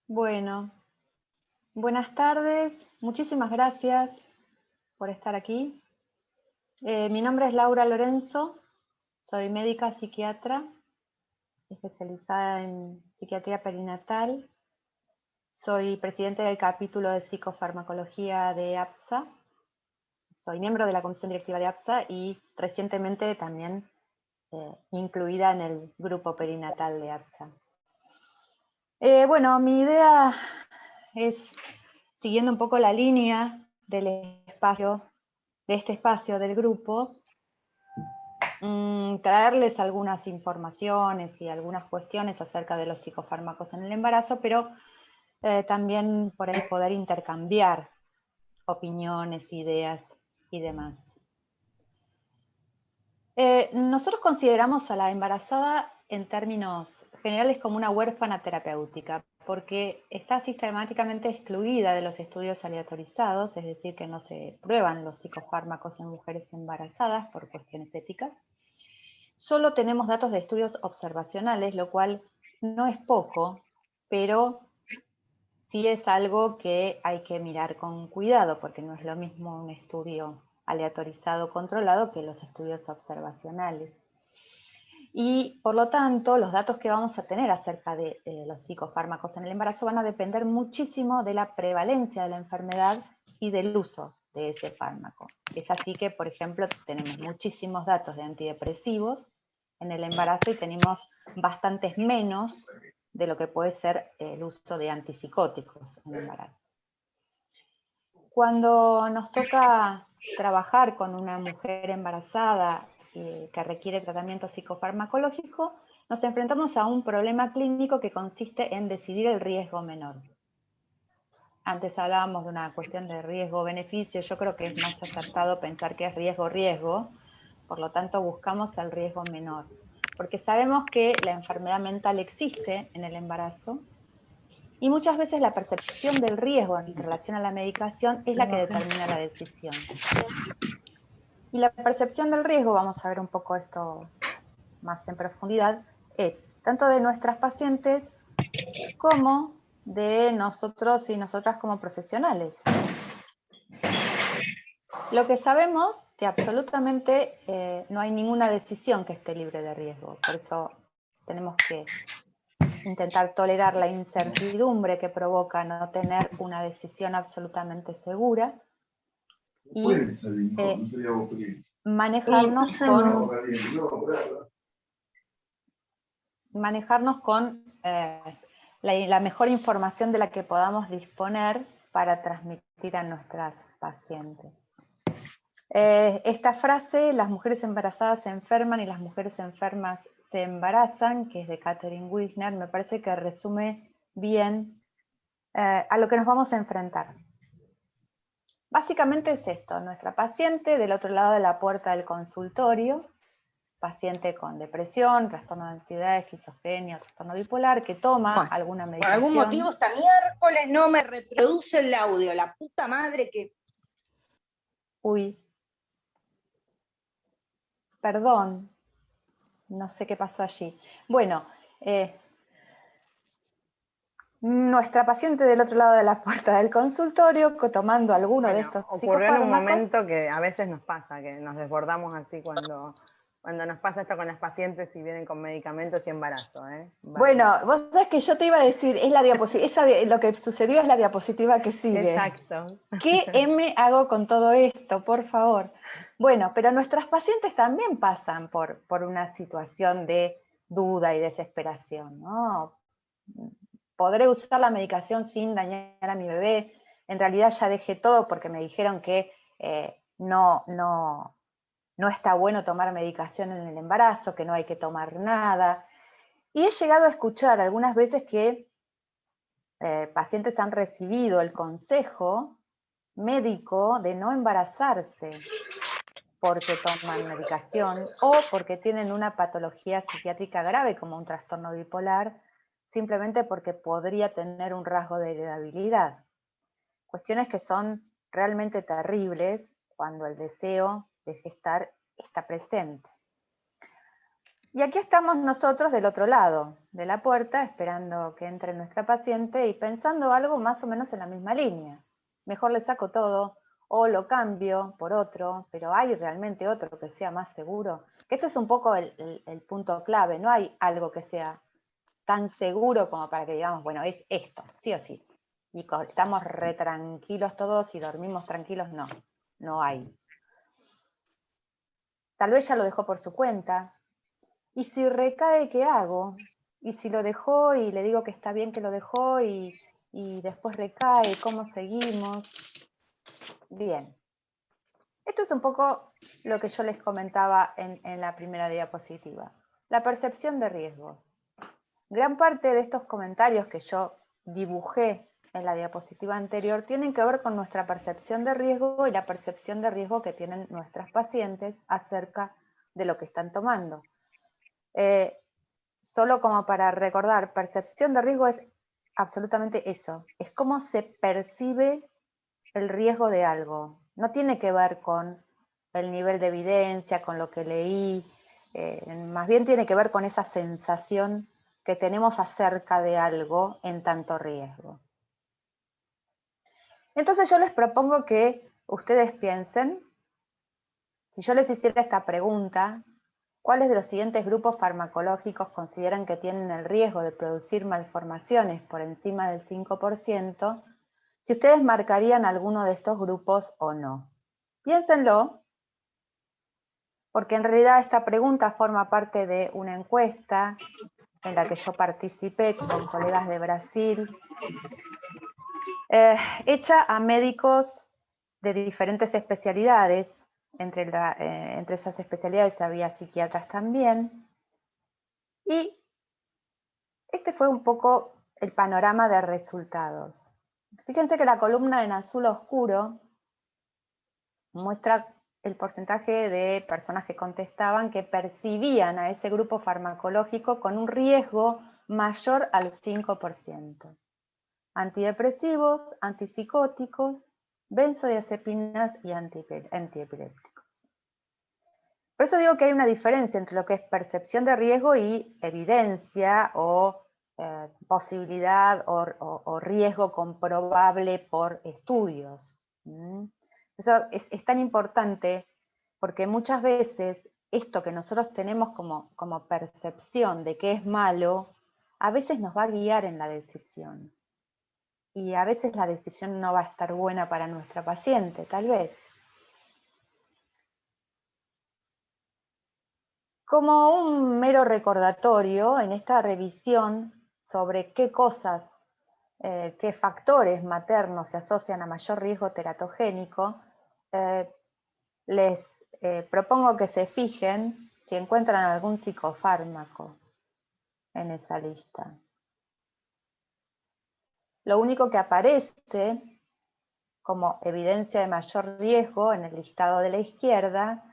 Bueno, buenas tardes, muchísimas gracias por estar aquí. Mi nombre es Laura Lorenzo, soy médica psiquiatra, especializada en psiquiatría perinatal. Soy presidente del capítulo de psicofarmacología de APSA. Soy miembro de la comisión directiva de APSA y recientemente también incluida en el grupo perinatal de APSA. Bueno, mi idea es, siguiendo un poco la línea del espacio, de este espacio del grupo, traerles algunas informaciones y algunas cuestiones acerca de los psicofármacos en el embarazo, pero también por ahí poder intercambiar opiniones, ideas y demás. Nosotros consideramos a la embarazada en términos generales como una huérfana terapéutica, porque está sistemáticamente excluida de los estudios aleatorizados, es decir, que no se prueban los psicofármacos en mujeres embarazadas por cuestiones éticas. Solo tenemos datos de estudios observacionales, lo cual no es poco, pero sí es algo que hay que mirar con cuidado, porque no es lo mismo un estudio aleatorizado controlado que los estudios observacionales. Y por lo tanto, los datos que vamos a tener acerca de los psicofármacos en el embarazo van a depender muchísimo de la prevalencia de la enfermedad y del uso de ese fármaco. Es así que, por ejemplo, tenemos muchísimos datos de antidepresivos en el embarazo y tenemos bastantes menos de lo que puede ser el uso de antipsicóticos en el embarazo. Cuando nos toca trabajar con una mujer embarazada que requiere tratamiento psicofarmacológico, nos enfrentamos a un problema clínico que consiste en decidir el riesgo menor. Antes hablábamos de una cuestión de riesgo-beneficio, yo creo que es más acertado pensar que es riesgo-riesgo, por lo tanto buscamos el riesgo menor, porque sabemos que la enfermedad mental existe en el embarazo, y muchas veces la percepción del riesgo en relación a la medicación es la que determina la decisión. Y la percepción del riesgo, vamos a ver un poco esto más en profundidad, es tanto de nuestras pacientes como de nosotros y nosotras como profesionales. Lo que sabemos que absolutamente no hay ninguna decisión que esté libre de riesgo, por eso tenemos que intentar tolerar la incertidumbre que provoca no tener una decisión absolutamente segura y manejarnos con la mejor información de la que podamos disponer para transmitir a nuestras pacientes. Esta frase, las mujeres embarazadas se enferman y las mujeres enfermas se embarazan, que es de Catherine Wisner, me parece que resume bien a lo que nos vamos a enfrentar. Básicamente es esto, nuestra paciente del otro lado de la puerta del consultorio, paciente con depresión, trastorno de ansiedad, esquizofrenia, trastorno bipolar, que toma alguna medicación. Por algún motivo esta miércoles no me reproduce el audio, la puta madre que... Uy. Perdón. No sé qué pasó allí. Bueno, nuestra paciente del otro lado de la puerta del consultorio, tomando alguno de estos ocurrió psicofármacos. En un momento que a veces nos pasa, que nos desbordamos así cuando nos pasa esto con las pacientes y vienen con medicamentos y embarazo. Vale. Bueno, vos sabés que yo te iba a decir, es la diapositiva, lo que sucedió es la diapositiva que sigue. Exacto. ¿Qué M hago con todo esto, por favor? Bueno, pero nuestras pacientes también pasan por una situación de duda y desesperación, ¿no? ¿Podré usar la medicación sin dañar a mi bebé? En realidad ya dejé todo porque me dijeron que no está bueno tomar medicación en el embarazo, que no hay que tomar nada. Y he llegado a escuchar algunas veces que pacientes han recibido el consejo médico de no embarazarse porque toman medicación o porque tienen una patología psiquiátrica grave como un trastorno bipolar, simplemente porque podría tener un rasgo de heredabilidad. Cuestiones que son realmente terribles cuando el deseo de gestar está presente. Y aquí estamos nosotros del otro lado de la puerta, esperando que entre nuestra paciente y pensando algo más o menos en la misma línea. Mejor le saco todo, o lo cambio por otro, pero ¿hay realmente otro que sea más seguro? Que este es un poco el punto clave, no hay algo que sea tan seguro como para que digamos, bueno, es esto, sí o sí. Y estamos re tranquilos todos y dormimos tranquilos, no, no hay. Tal vez ya lo dejó por su cuenta. ¿Y si recae, qué hago? ¿Y si lo dejó y le digo que está bien que lo dejó y después recae, cómo seguimos? Bien. Esto es un poco lo que yo les comentaba en la primera diapositiva. La percepción de riesgo. Gran parte de estos comentarios que yo dibujé en la diapositiva anterior tienen que ver con nuestra percepción de riesgo y la percepción de riesgo que tienen nuestras pacientes acerca de lo que están tomando. Solo como para recordar, percepción de riesgo es absolutamente eso, es cómo se percibe el riesgo de algo. No tiene que ver con el nivel de evidencia, con lo que leí, más bien tiene que ver con esa sensación que tenemos acerca de algo en tanto riesgo. Entonces yo les propongo que ustedes piensen, si yo les hiciera esta pregunta, ¿cuáles de los siguientes grupos farmacológicos consideran que tienen el riesgo de producir malformaciones por encima del 5%? Si ustedes marcarían alguno de estos grupos o no. Piénsenlo, porque en realidad esta pregunta forma parte de una encuesta en la que yo participé con colegas de Brasil, hecha a médicos de diferentes especialidades. Entre esas especialidades había psiquiatras también. Y este fue un poco el panorama de resultados. Fíjense que la columna en azul oscuro muestra el porcentaje de personas que contestaban que percibían a ese grupo farmacológico con un riesgo mayor al 5%. Antidepresivos, antipsicóticos, benzodiazepinas y antiepilépticos. Por eso digo que hay una diferencia entre lo que es percepción de riesgo y evidencia o posibilidad o riesgo comprobable por estudios. Eso es tan importante porque muchas veces esto que nosotros tenemos como percepción de que es malo, a veces nos va a guiar en la decisión. Y a veces la decisión no va a estar buena para nuestra paciente, tal vez. Como un mero recordatorio, en esta revisión sobre qué cosas, qué factores maternos se asocian a mayor riesgo teratogénico, les propongo que se fijen si encuentran algún psicofármaco en esa lista. Lo único que aparece como evidencia de mayor riesgo en el listado de la izquierda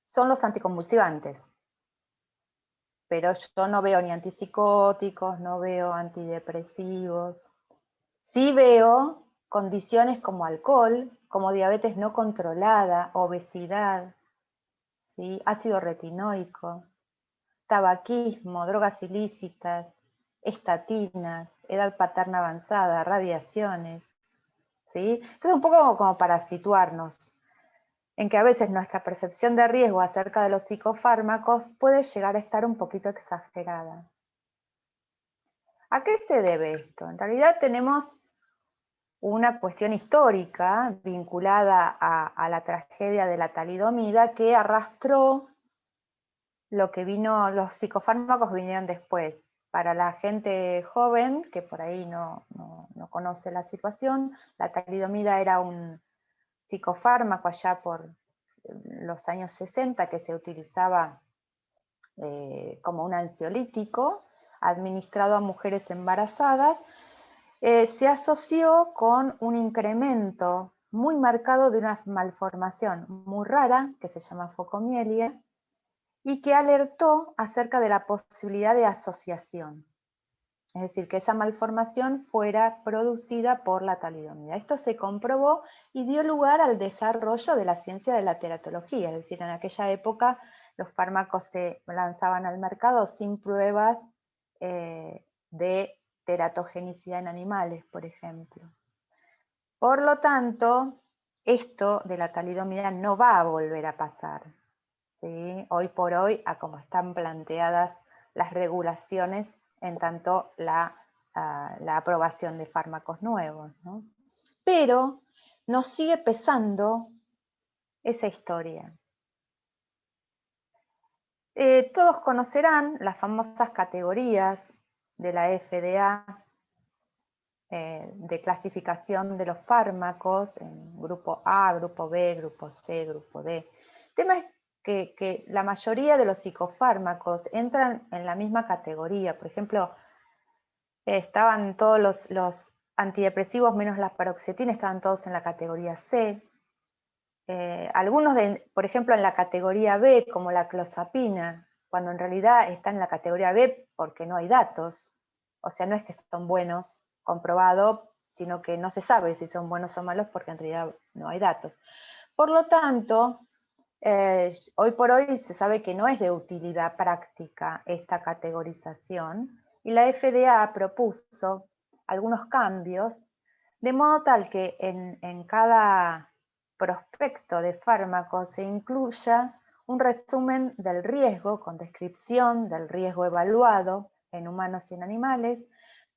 son los anticonvulsivantes. Pero yo no veo ni antipsicóticos, no veo antidepresivos. Sí veo condiciones como alcohol, como diabetes no controlada, obesidad, ¿sí? Ácido retinoico, tabaquismo, drogas ilícitas, estatinas, edad paterna avanzada, radiaciones, ¿sí? Entonces un poco como para situarnos en que a veces nuestra percepción de riesgo acerca de los psicofármacos puede llegar a estar un poquito exagerada. ¿A qué se debe esto? En realidad tenemos una cuestión histórica vinculada a la tragedia de la talidomida que arrastró lo que vino, los psicofármacos vinieron después. Para la gente joven, que por ahí no conoce la situación, la talidomida era un psicofármaco allá por los años 60 que se utilizaba como un ansiolítico administrado a mujeres embarazadas, se asoció con un incremento muy marcado de una malformación muy rara que se llama focomielia y que alertó acerca de la posibilidad de asociación. Es decir, que esa malformación fuera producida por la talidomida. Esto se comprobó y dio lugar al desarrollo de la ciencia de la teratología, es decir, en aquella época los fármacos se lanzaban al mercado sin pruebas de teratogenicidad en animales, por ejemplo. Por lo tanto, esto de la talidomida no va a volver a pasar, ¿sí? Hoy por hoy, a como están planteadas las regulaciones en tanto la aprobación de fármacos nuevos, ¿no? Pero nos sigue pesando esa historia. Todos conocerán las famosas categorías de la FDA de clasificación de los fármacos, en grupo A, grupo B, grupo C, grupo D. El tema es que la mayoría de los psicofármacos entran en la misma categoría. Por ejemplo, estaban todos los antidepresivos menos la paroxetina, estaban todos en la categoría C. Algunos, por ejemplo, en la categoría B, como la clozapina, cuando en realidad están en la categoría B porque no hay datos. O sea, no es que son buenos, comprobado, sino que no se sabe si son buenos o malos porque en realidad no hay datos. Por lo tanto, hoy por hoy se sabe que no es de utilidad práctica esta categorización, y la FDA propuso algunos cambios, de modo tal que en cada prospecto de fármacos se incluya un resumen del riesgo con descripción del riesgo evaluado en humanos y en animales,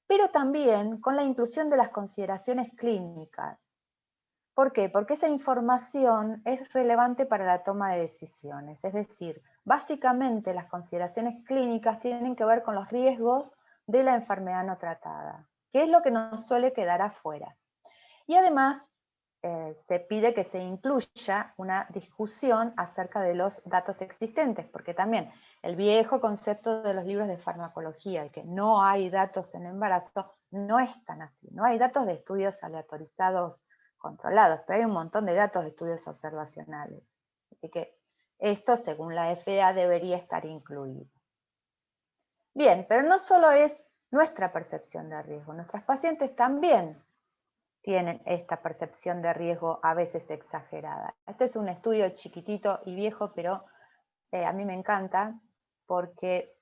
pero también con la inclusión de las consideraciones clínicas. ¿Por qué? Porque esa información es relevante para la toma de decisiones. Es decir, básicamente las consideraciones clínicas tienen que ver con los riesgos de la enfermedad no tratada, que es lo que nos suele quedar afuera. Y además, se pide que se incluya una discusión acerca de los datos existentes, porque también el viejo concepto de los libros de farmacología, el que no hay datos en embarazo, no es tan así. No hay datos de estudios aleatorizados controlados, pero hay un montón de datos de estudios observacionales. Así que esto, según la FDA, debería estar incluido. Bien, pero no solo es nuestra percepción de riesgo, nuestras pacientes también tienen esta percepción de riesgo a veces exagerada. Este es un estudio chiquitito y viejo, pero a mí me encanta porque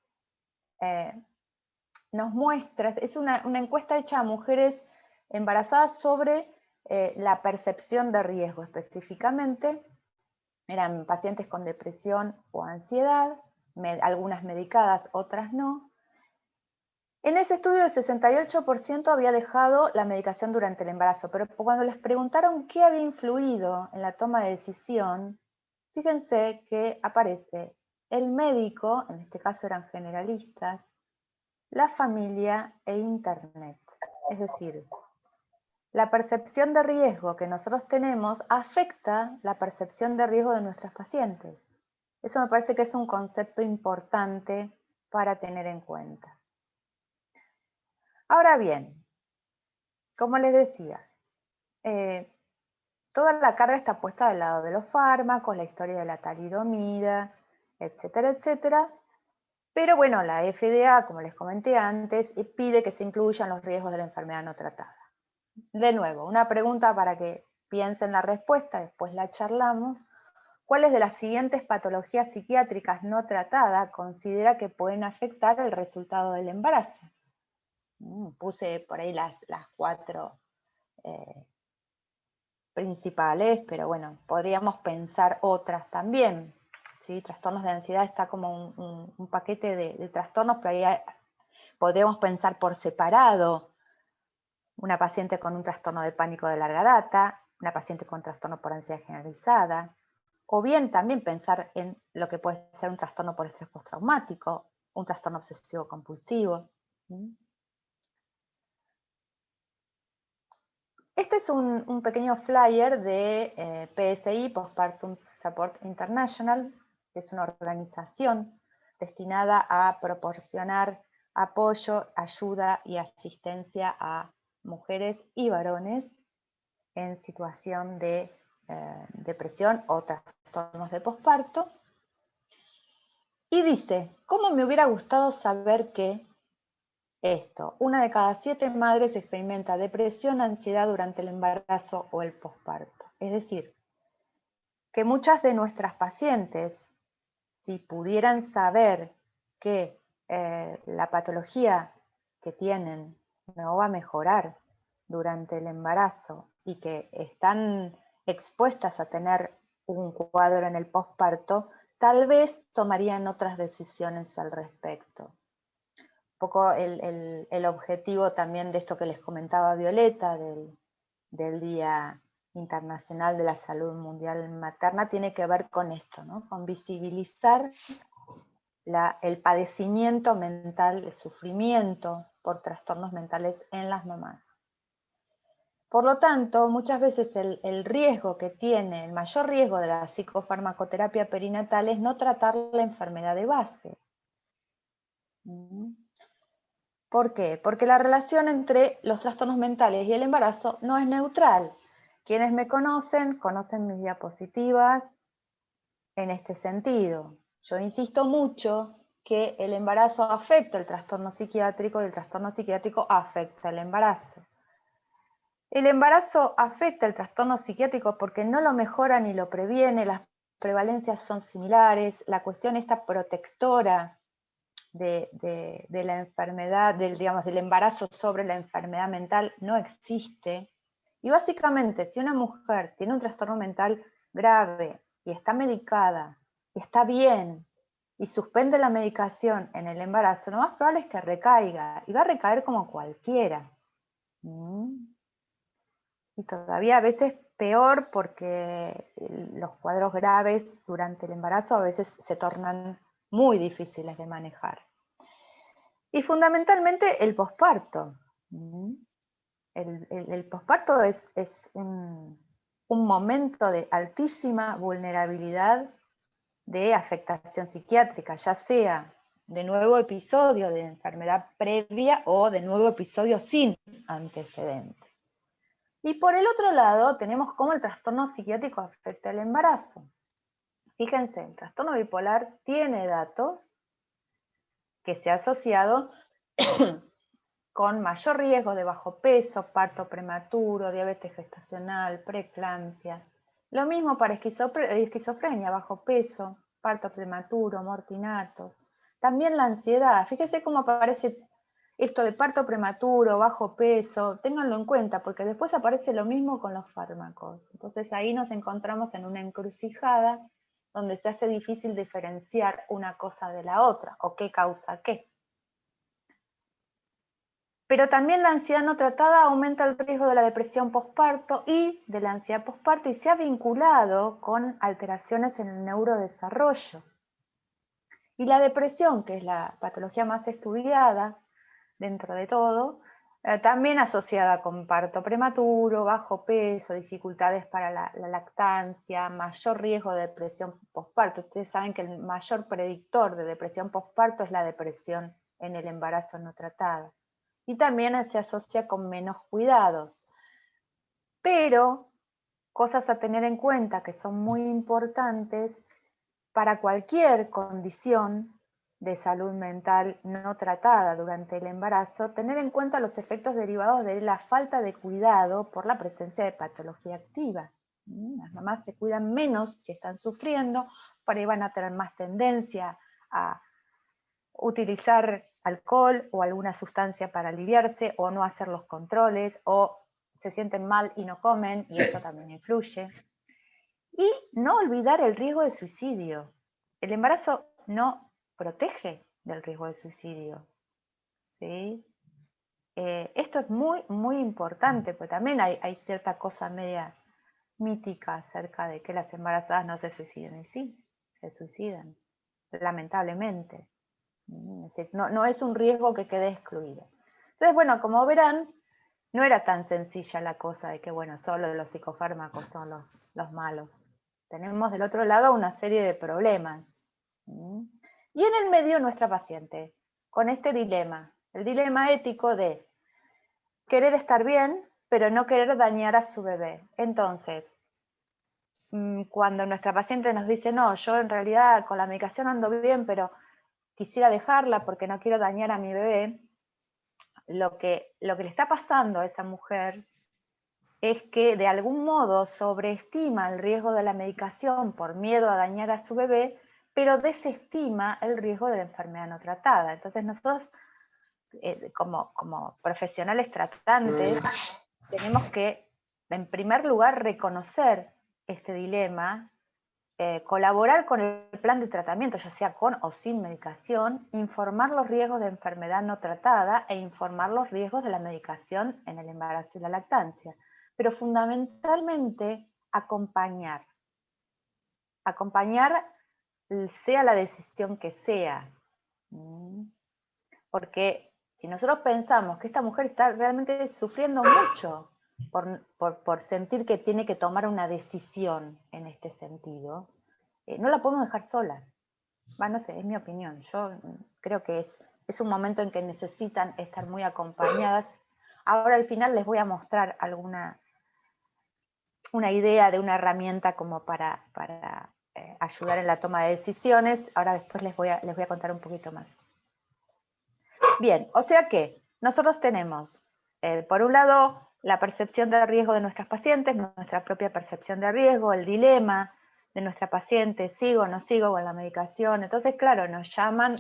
nos muestra, es una encuesta hecha a mujeres embarazadas sobre la percepción de riesgo específicamente. Eran pacientes con depresión o ansiedad, algunas medicadas, otras no. En ese estudio el 68% había dejado la medicación durante el embarazo, pero cuando les preguntaron qué había influido en la toma de decisión, fíjense que aparece el médico, en este caso eran generalistas, la familia e internet. Es decir, la percepción de riesgo que nosotros tenemos afecta la percepción de riesgo de nuestros pacientes. Eso me parece que es un concepto importante para tener en cuenta. Ahora bien, como les decía, toda la carga está puesta del lado de los fármacos, la historia de la talidomida, etcétera, etcétera. Pero bueno, la FDA, como les comenté antes, pide que se incluyan los riesgos de la enfermedad no tratada. De nuevo, una pregunta para que piensen la respuesta, después la charlamos. ¿Cuáles de las siguientes patologías psiquiátricas no tratadas considera que pueden afectar el resultado del embarazo? Puse por ahí las 4 principales, pero bueno, podríamos pensar otras también. ¿Sí? Trastornos de ansiedad está como un paquete de trastornos, pero ahí podríamos pensar por separado. Una paciente con un trastorno de pánico de larga data, una paciente con trastorno por ansiedad generalizada, o bien también pensar en lo que puede ser un trastorno por estrés postraumático, un trastorno obsesivo compulsivo. Este es un pequeño flyer de PSI, Postpartum Support International, que es una organización destinada a proporcionar apoyo, ayuda y asistencia a mujeres y varones en situación de depresión o trastornos de posparto. Y dice, ¿cómo me hubiera gustado saber que esto? 1 de cada 7 madres experimenta depresión, ansiedad durante el embarazo o el posparto. Es decir, que muchas de nuestras pacientes si pudieran saber que la patología que tienen no va a mejorar durante el embarazo y que están expuestas a tener un cuadro en el posparto, tal vez tomarían otras decisiones al respecto. Un poco el objetivo también de esto que les comentaba Violeta, del Día Internacional de la Salud Mundial Materna, tiene que ver con esto, ¿no? Con visibilizar el padecimiento mental, el sufrimiento por trastornos mentales en las mamás. Por lo tanto, muchas veces el riesgo que tiene, el mayor riesgo de la psicofarmacoterapia perinatal es no tratar la enfermedad de base. ¿Por qué? Porque la relación entre los trastornos mentales y el embarazo no es neutral. Quienes me conocen mis diapositivas en este sentido. Yo insisto mucho que el embarazo afecta el trastorno psiquiátrico y el trastorno psiquiátrico afecta el embarazo. El embarazo afecta el trastorno psiquiátrico porque no lo mejora ni lo previene, las prevalencias son similares, la cuestión esta protectora de la enfermedad, del embarazo sobre la enfermedad mental no existe. Y básicamente, si una mujer tiene un trastorno mental grave y está medicada, y está bien, y suspende la medicación en el embarazo, lo más probable es que recaiga, y va a recaer como cualquiera. Y todavía a veces peor porque los cuadros graves durante el embarazo a veces se tornan muy difíciles de manejar. Y fundamentalmente el posparto. El posparto es un momento de altísima vulnerabilidad de afectación psiquiátrica, ya sea de nuevo episodio de enfermedad previa o de nuevo episodio sin antecedente. Y por el otro lado tenemos cómo el trastorno psiquiátrico afecta el embarazo. Fíjense, el trastorno bipolar tiene datos que se ha asociado con mayor riesgo de bajo peso, parto prematuro, diabetes gestacional, preeclampsia. Lo mismo para esquizofrenia, bajo peso, parto prematuro, mortinatos. También la ansiedad. Fíjense cómo aparece esto de parto prematuro, bajo peso. Ténganlo en cuenta porque después aparece lo mismo con los fármacos. Entonces ahí nos encontramos en una encrucijada donde se hace difícil diferenciar una cosa de la otra o qué causa qué. Pero también la ansiedad no tratada aumenta el riesgo de la depresión posparto y de la ansiedad posparto y se ha vinculado con alteraciones en el neurodesarrollo. Y la depresión, que es la patología más estudiada dentro de todo, también asociada con parto prematuro, bajo peso, dificultades para la lactancia, mayor riesgo de depresión posparto. Ustedes saben que el mayor predictor de depresión posparto es la depresión en el embarazo no tratado. Y también se asocia con menos cuidados. Pero cosas a tener en cuenta que son muy importantes para cualquier condición de salud mental no tratada durante el embarazo, tener en cuenta los efectos derivados de la falta de cuidado por la presencia de patología activa. Las mamás se cuidan menos si están sufriendo, por ahí van a tener más tendencia a utilizar alcohol o alguna sustancia para aliviarse, o no hacer los controles, o se sienten mal y no comen, y esto también influye. Y no olvidar el riesgo de suicidio. El embarazo no protege del riesgo de suicidio. ¿Sí? Esto es muy, muy importante, porque también hay cierta cosa media mítica acerca de que las embarazadas no se suicidan, y sí, se suicidan, lamentablemente. No es un riesgo que quede excluido. Entonces, bueno, como verán, no era tan sencilla la cosa de que, bueno, solo los psicofármacos son los malos. Tenemos del otro lado una serie de problemas. Y en el medio nuestra paciente, con este dilema, el dilema ético de querer estar bien, pero no querer dañar a su bebé. Entonces, cuando nuestra paciente nos dice, no, yo en realidad con la medicación ando bien, pero quisiera dejarla porque no quiero dañar a mi bebé, lo que le está pasando a esa mujer es que de algún modo sobreestima el riesgo de la medicación por miedo a dañar a su bebé, pero desestima el riesgo de la enfermedad no tratada. Entonces nosotros, como profesionales tratantes, tenemos que, en primer lugar, reconocer este dilema, colaborar con el plan de tratamiento, ya sea con o sin medicación, informar los riesgos de enfermedad no tratada e informar los riesgos de la medicación en el embarazo y la lactancia. Pero fundamentalmente acompañar. Acompañar sea la decisión que sea. Porque si nosotros pensamos que esta mujer está realmente sufriendo mucho por sentir que tiene que tomar una decisión en este sentido, no la podemos dejar sola. No sé, es mi opinión. Yo creo que es un momento en que necesitan estar muy acompañadas. Ahora al final les voy a mostrar una idea de una herramienta como para ayudar en la toma de decisiones. Ahora después les voy a contar un poquito más. Bien, o sea que nosotros tenemos, por un lado, la percepción de riesgo de nuestras pacientes, nuestra propia percepción de riesgo, el dilema de nuestra paciente, sigo o no sigo con la medicación. Entonces, claro, nos llaman,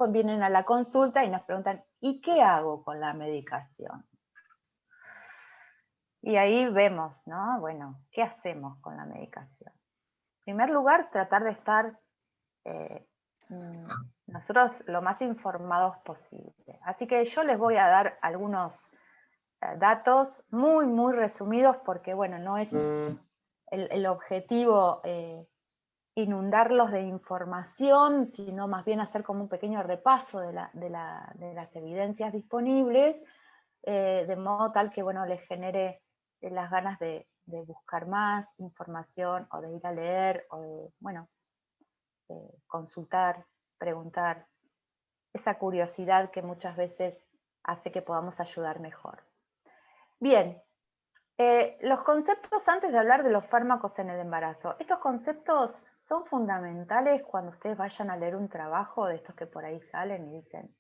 vienen a la consulta y nos preguntan, ¿y qué hago con la medicación? Y ahí vemos, ¿no? Bueno, ¿qué hacemos con la medicación? En primer lugar, tratar de estar nosotros lo más informados posible. Así que yo les voy a dar algunos datos muy, muy resumidos porque, bueno, no es el objetivo inundarlos de información, sino más bien hacer como un pequeño repaso de las evidencias disponibles, de modo tal que, bueno, les genere las ganas de buscar más información o de ir a leer o de, bueno, consultar, preguntar, esa curiosidad que muchas veces hace que podamos ayudar mejor. Bien, los conceptos antes de hablar de los fármacos en el embarazo. Estos conceptos son fundamentales cuando ustedes vayan a leer un trabajo de estos que por ahí salen y dicen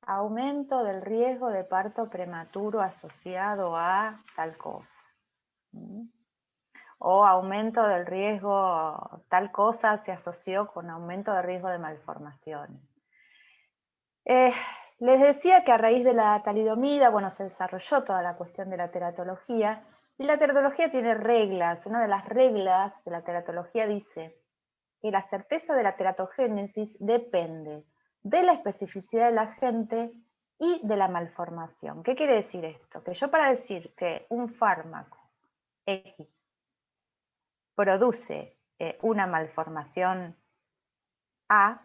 aumento del riesgo de parto prematuro asociado a tal cosa. O aumento del riesgo, tal cosa se asoció con aumento de riesgo de malformaciones. Les decía que a raíz de la talidomida, bueno, se desarrolló toda la cuestión de la teratología, y la teratología tiene reglas. Una de las reglas de la teratología dice que la certeza de la teratogénesis depende de la especificidad del agente y de la malformación. ¿Qué quiere decir esto? Que yo para decir que un fármaco X produce una malformación A,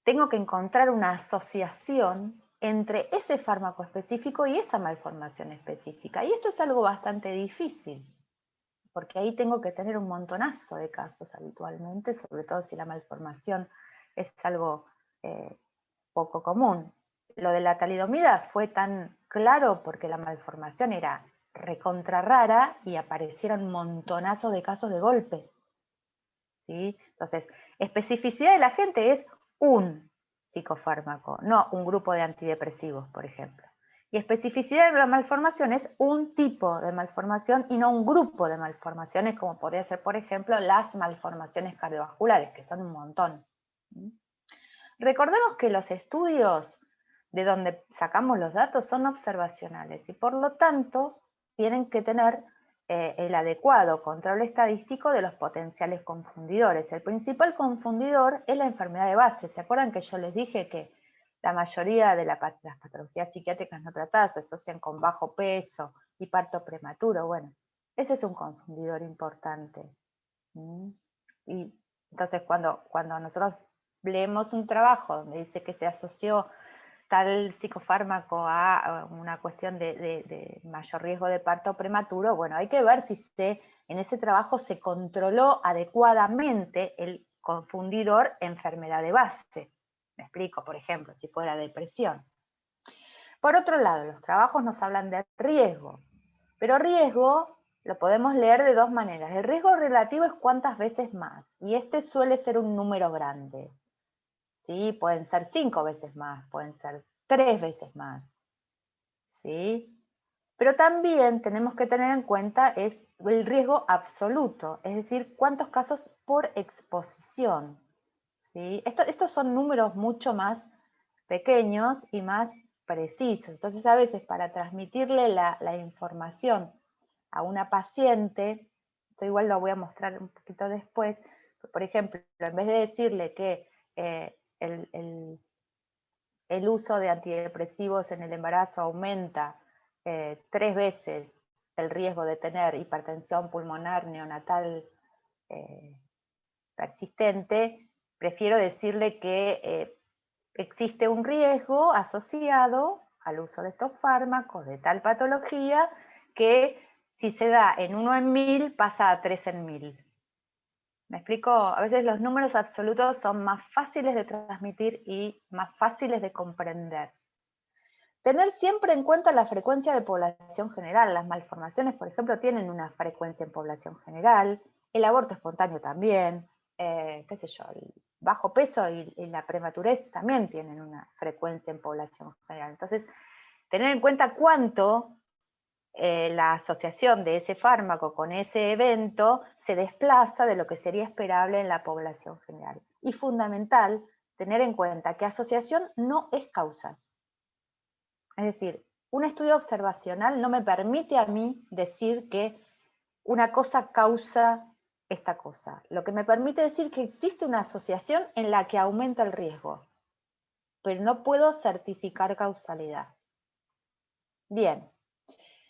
tengo que encontrar una asociación entre ese fármaco específico y esa malformación específica. Y esto es algo bastante difícil, porque ahí tengo que tener un montonazo de casos habitualmente, sobre todo si la malformación es algo poco común. Lo de la talidomida fue tan claro porque la malformación era recontra rara y aparecieron montonazos de casos de golpe. ¿Sí? Entonces, especificidad del agente es un psicofármaco, no un grupo de antidepresivos, por ejemplo. Y especificidad de la malformación es un tipo de malformación y no un grupo de malformaciones, como podría ser, por ejemplo, las malformaciones cardiovasculares, que son un montón. Recordemos que los estudios de donde sacamos los datos son observacionales y por lo tanto tienen que tener el adecuado control estadístico de los potenciales confundidores. El principal confundidor es la enfermedad de base. ¿Se acuerdan que yo les dije que la mayoría de las patologías psiquiátricas no tratadas se asocian con bajo peso y parto prematuro? Bueno, ese es un confundidor importante. Y entonces cuando nosotros leemos un trabajo donde dice que se asoció tal psicofármaco a una cuestión de mayor riesgo de parto prematuro, bueno, hay que ver si en ese trabajo se controló adecuadamente el confundidor enfermedad de base. Me explico, por ejemplo, si fuera depresión. Por otro lado, los trabajos nos hablan de riesgo, pero riesgo lo podemos leer de dos maneras. El riesgo relativo es cuántas veces más, y este suele ser un número grande. ¿Sí? Pueden ser 5 veces más, pueden ser 3 veces más. ¿Sí? Pero también tenemos que tener en cuenta el riesgo absoluto, es decir, cuántos casos por exposición. ¿sí? Estos son números mucho más pequeños y más precisos. Entonces, a veces para transmitirle la información a una paciente, esto igual lo voy a mostrar un poquito después, por ejemplo, en vez de decirle que el uso de antidepresivos en el embarazo aumenta 3 veces el riesgo de tener hipertensión pulmonar neonatal persistente, prefiero decirle que existe un riesgo asociado al uso de estos fármacos de tal patología que si se da en 1 en 1000 pasa a 3 en 1000. ¿Me explico? A veces los números absolutos son más fáciles de transmitir y más fáciles de comprender. Tener siempre en cuenta la frecuencia de población general. Las malformaciones, por ejemplo, tienen una frecuencia en población general, el aborto espontáneo también, qué sé yo, el bajo peso y la prematurez también tienen una frecuencia en población general. Entonces, tener en cuenta cuánto la asociación de ese fármaco con ese evento se desplaza de lo que sería esperable en la población general. Y fundamental, tener en cuenta que asociación no es causal. Es decir, un estudio observacional no me permite a mí decir que una cosa causa esta cosa. Lo que me permite decir que existe una asociación en la que aumenta el riesgo, pero no puedo certificar causalidad. Bien,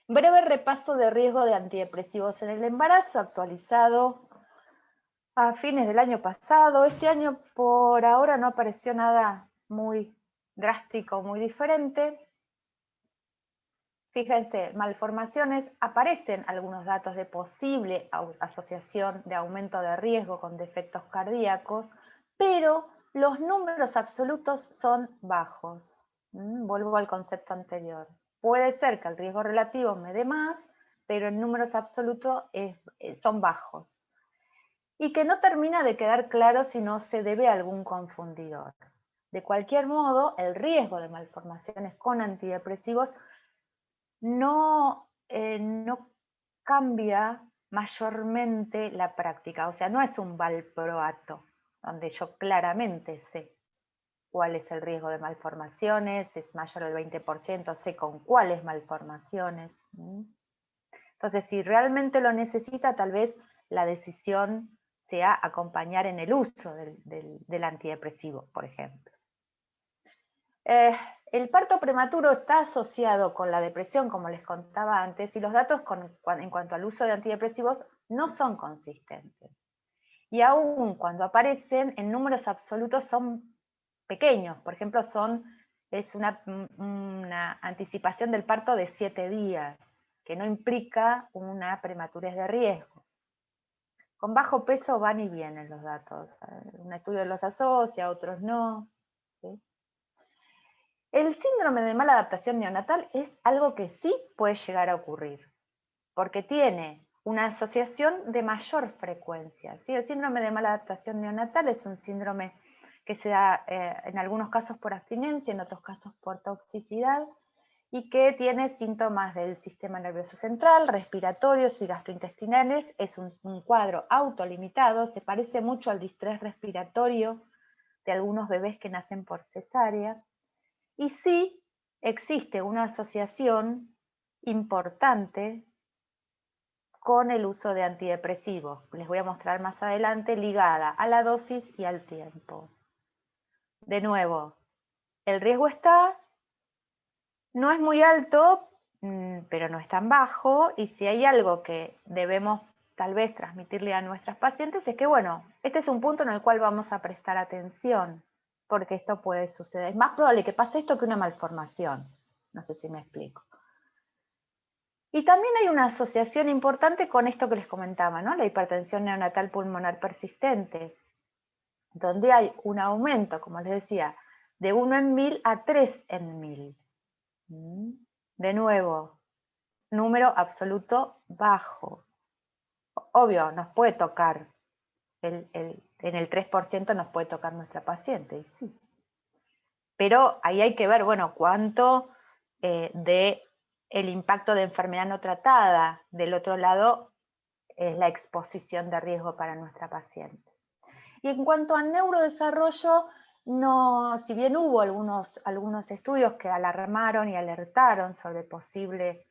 breve repaso de riesgo de antidepresivos en el embarazo, actualizado a fines del año pasado. Este año por ahora no apareció nada muy drástico, muy diferente. Fíjense, malformaciones, aparecen algunos datos de posible asociación de aumento de riesgo con defectos cardíacos, pero los números absolutos son bajos. Vuelvo al concepto anterior. Puede ser que el riesgo relativo me dé más, pero en números absolutos son bajos. Y que no termina de quedar claro si no se debe a algún confundidor. De cualquier modo, el riesgo de malformaciones con antidepresivos no cambia mayormente la práctica, o sea, no es un valproato, donde yo claramente sé cuál es el riesgo de malformaciones, es mayor al 20%, sé con cuáles malformaciones. Entonces, si realmente lo necesita, tal vez la decisión sea acompañar en el uso del antidepresivo, por ejemplo. El parto prematuro está asociado con la depresión, como les contaba antes, y los datos en cuanto al uso de antidepresivos no son consistentes. Y aún cuando aparecen, en números absolutos son pequeños. Por ejemplo, es una anticipación del parto de 7 días, que no implica una prematurez de riesgo. Con bajo peso van y vienen los datos. Un estudio los asocia, otros no. ¿Sí? El síndrome de mala adaptación neonatal es algo que sí puede llegar a ocurrir, porque tiene una asociación de mayor frecuencia. ¿Sí? El síndrome de mala adaptación neonatal es un síndrome que se da en algunos casos por abstinencia, en otros casos por toxicidad, y que tiene síntomas del sistema nervioso central, respiratorios y gastrointestinales. Es un cuadro autolimitado, se parece mucho al distrés respiratorio de algunos bebés que nacen por cesárea. Y sí existe una asociación importante con el uso de antidepresivos. Les voy a mostrar más adelante, ligada a la dosis y al tiempo. De nuevo, el riesgo está, no es muy alto, pero no es tan bajo, y si hay algo que debemos tal vez transmitirle a nuestras pacientes es que, bueno, este es un punto en el cual vamos a prestar atención, porque esto puede suceder. Es más probable que pase esto que una malformación. No sé si me explico. Y también hay una asociación importante con esto que les comentaba, ¿no? La hipertensión neonatal pulmonar persistente, donde hay un aumento, como les decía, de 1 en 1000 a 3 en 1000. De nuevo, número absoluto bajo. Obvio, nos puede tocar, en el 3% nos puede tocar nuestra paciente, y sí. Pero ahí hay que ver, bueno, cuánto de el impacto de enfermedad no tratada, del otro lado, es la exposición de riesgo para nuestra paciente. Y en cuanto a neurodesarrollo, no, si bien hubo algunos estudios que alarmaron y alertaron sobre posible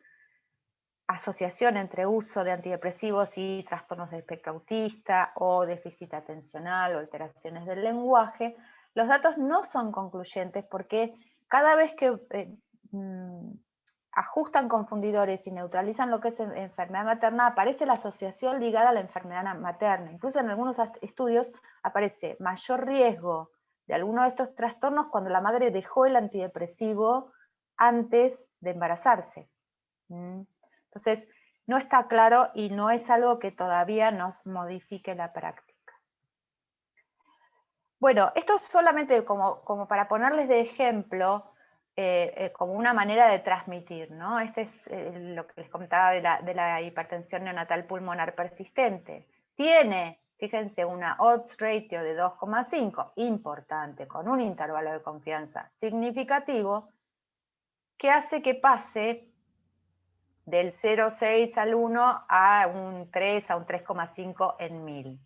asociación entre uso de antidepresivos y trastornos del espectro autista o déficit atencional o alteraciones del lenguaje, los datos no son concluyentes porque cada vez que ajustan confundidores y neutralizan lo que es enfermedad materna, aparece la asociación ligada a la enfermedad materna. Incluso en algunos estudios aparece mayor riesgo de alguno de estos trastornos cuando la madre dejó el antidepresivo antes de embarazarse. Entonces, no está claro y no es algo que todavía nos modifique la práctica. Bueno, esto es solamente como para ponerles de ejemplo, como una manera de transmitir, ¿no? Este es lo que les comentaba de la hipertensión neonatal pulmonar persistente. Tiene, fíjense, una odds ratio de 2,5, importante, con un intervalo de confianza significativo, que hace que pase del 0,6 al 1 a un 3, a un 3,5 en 1000.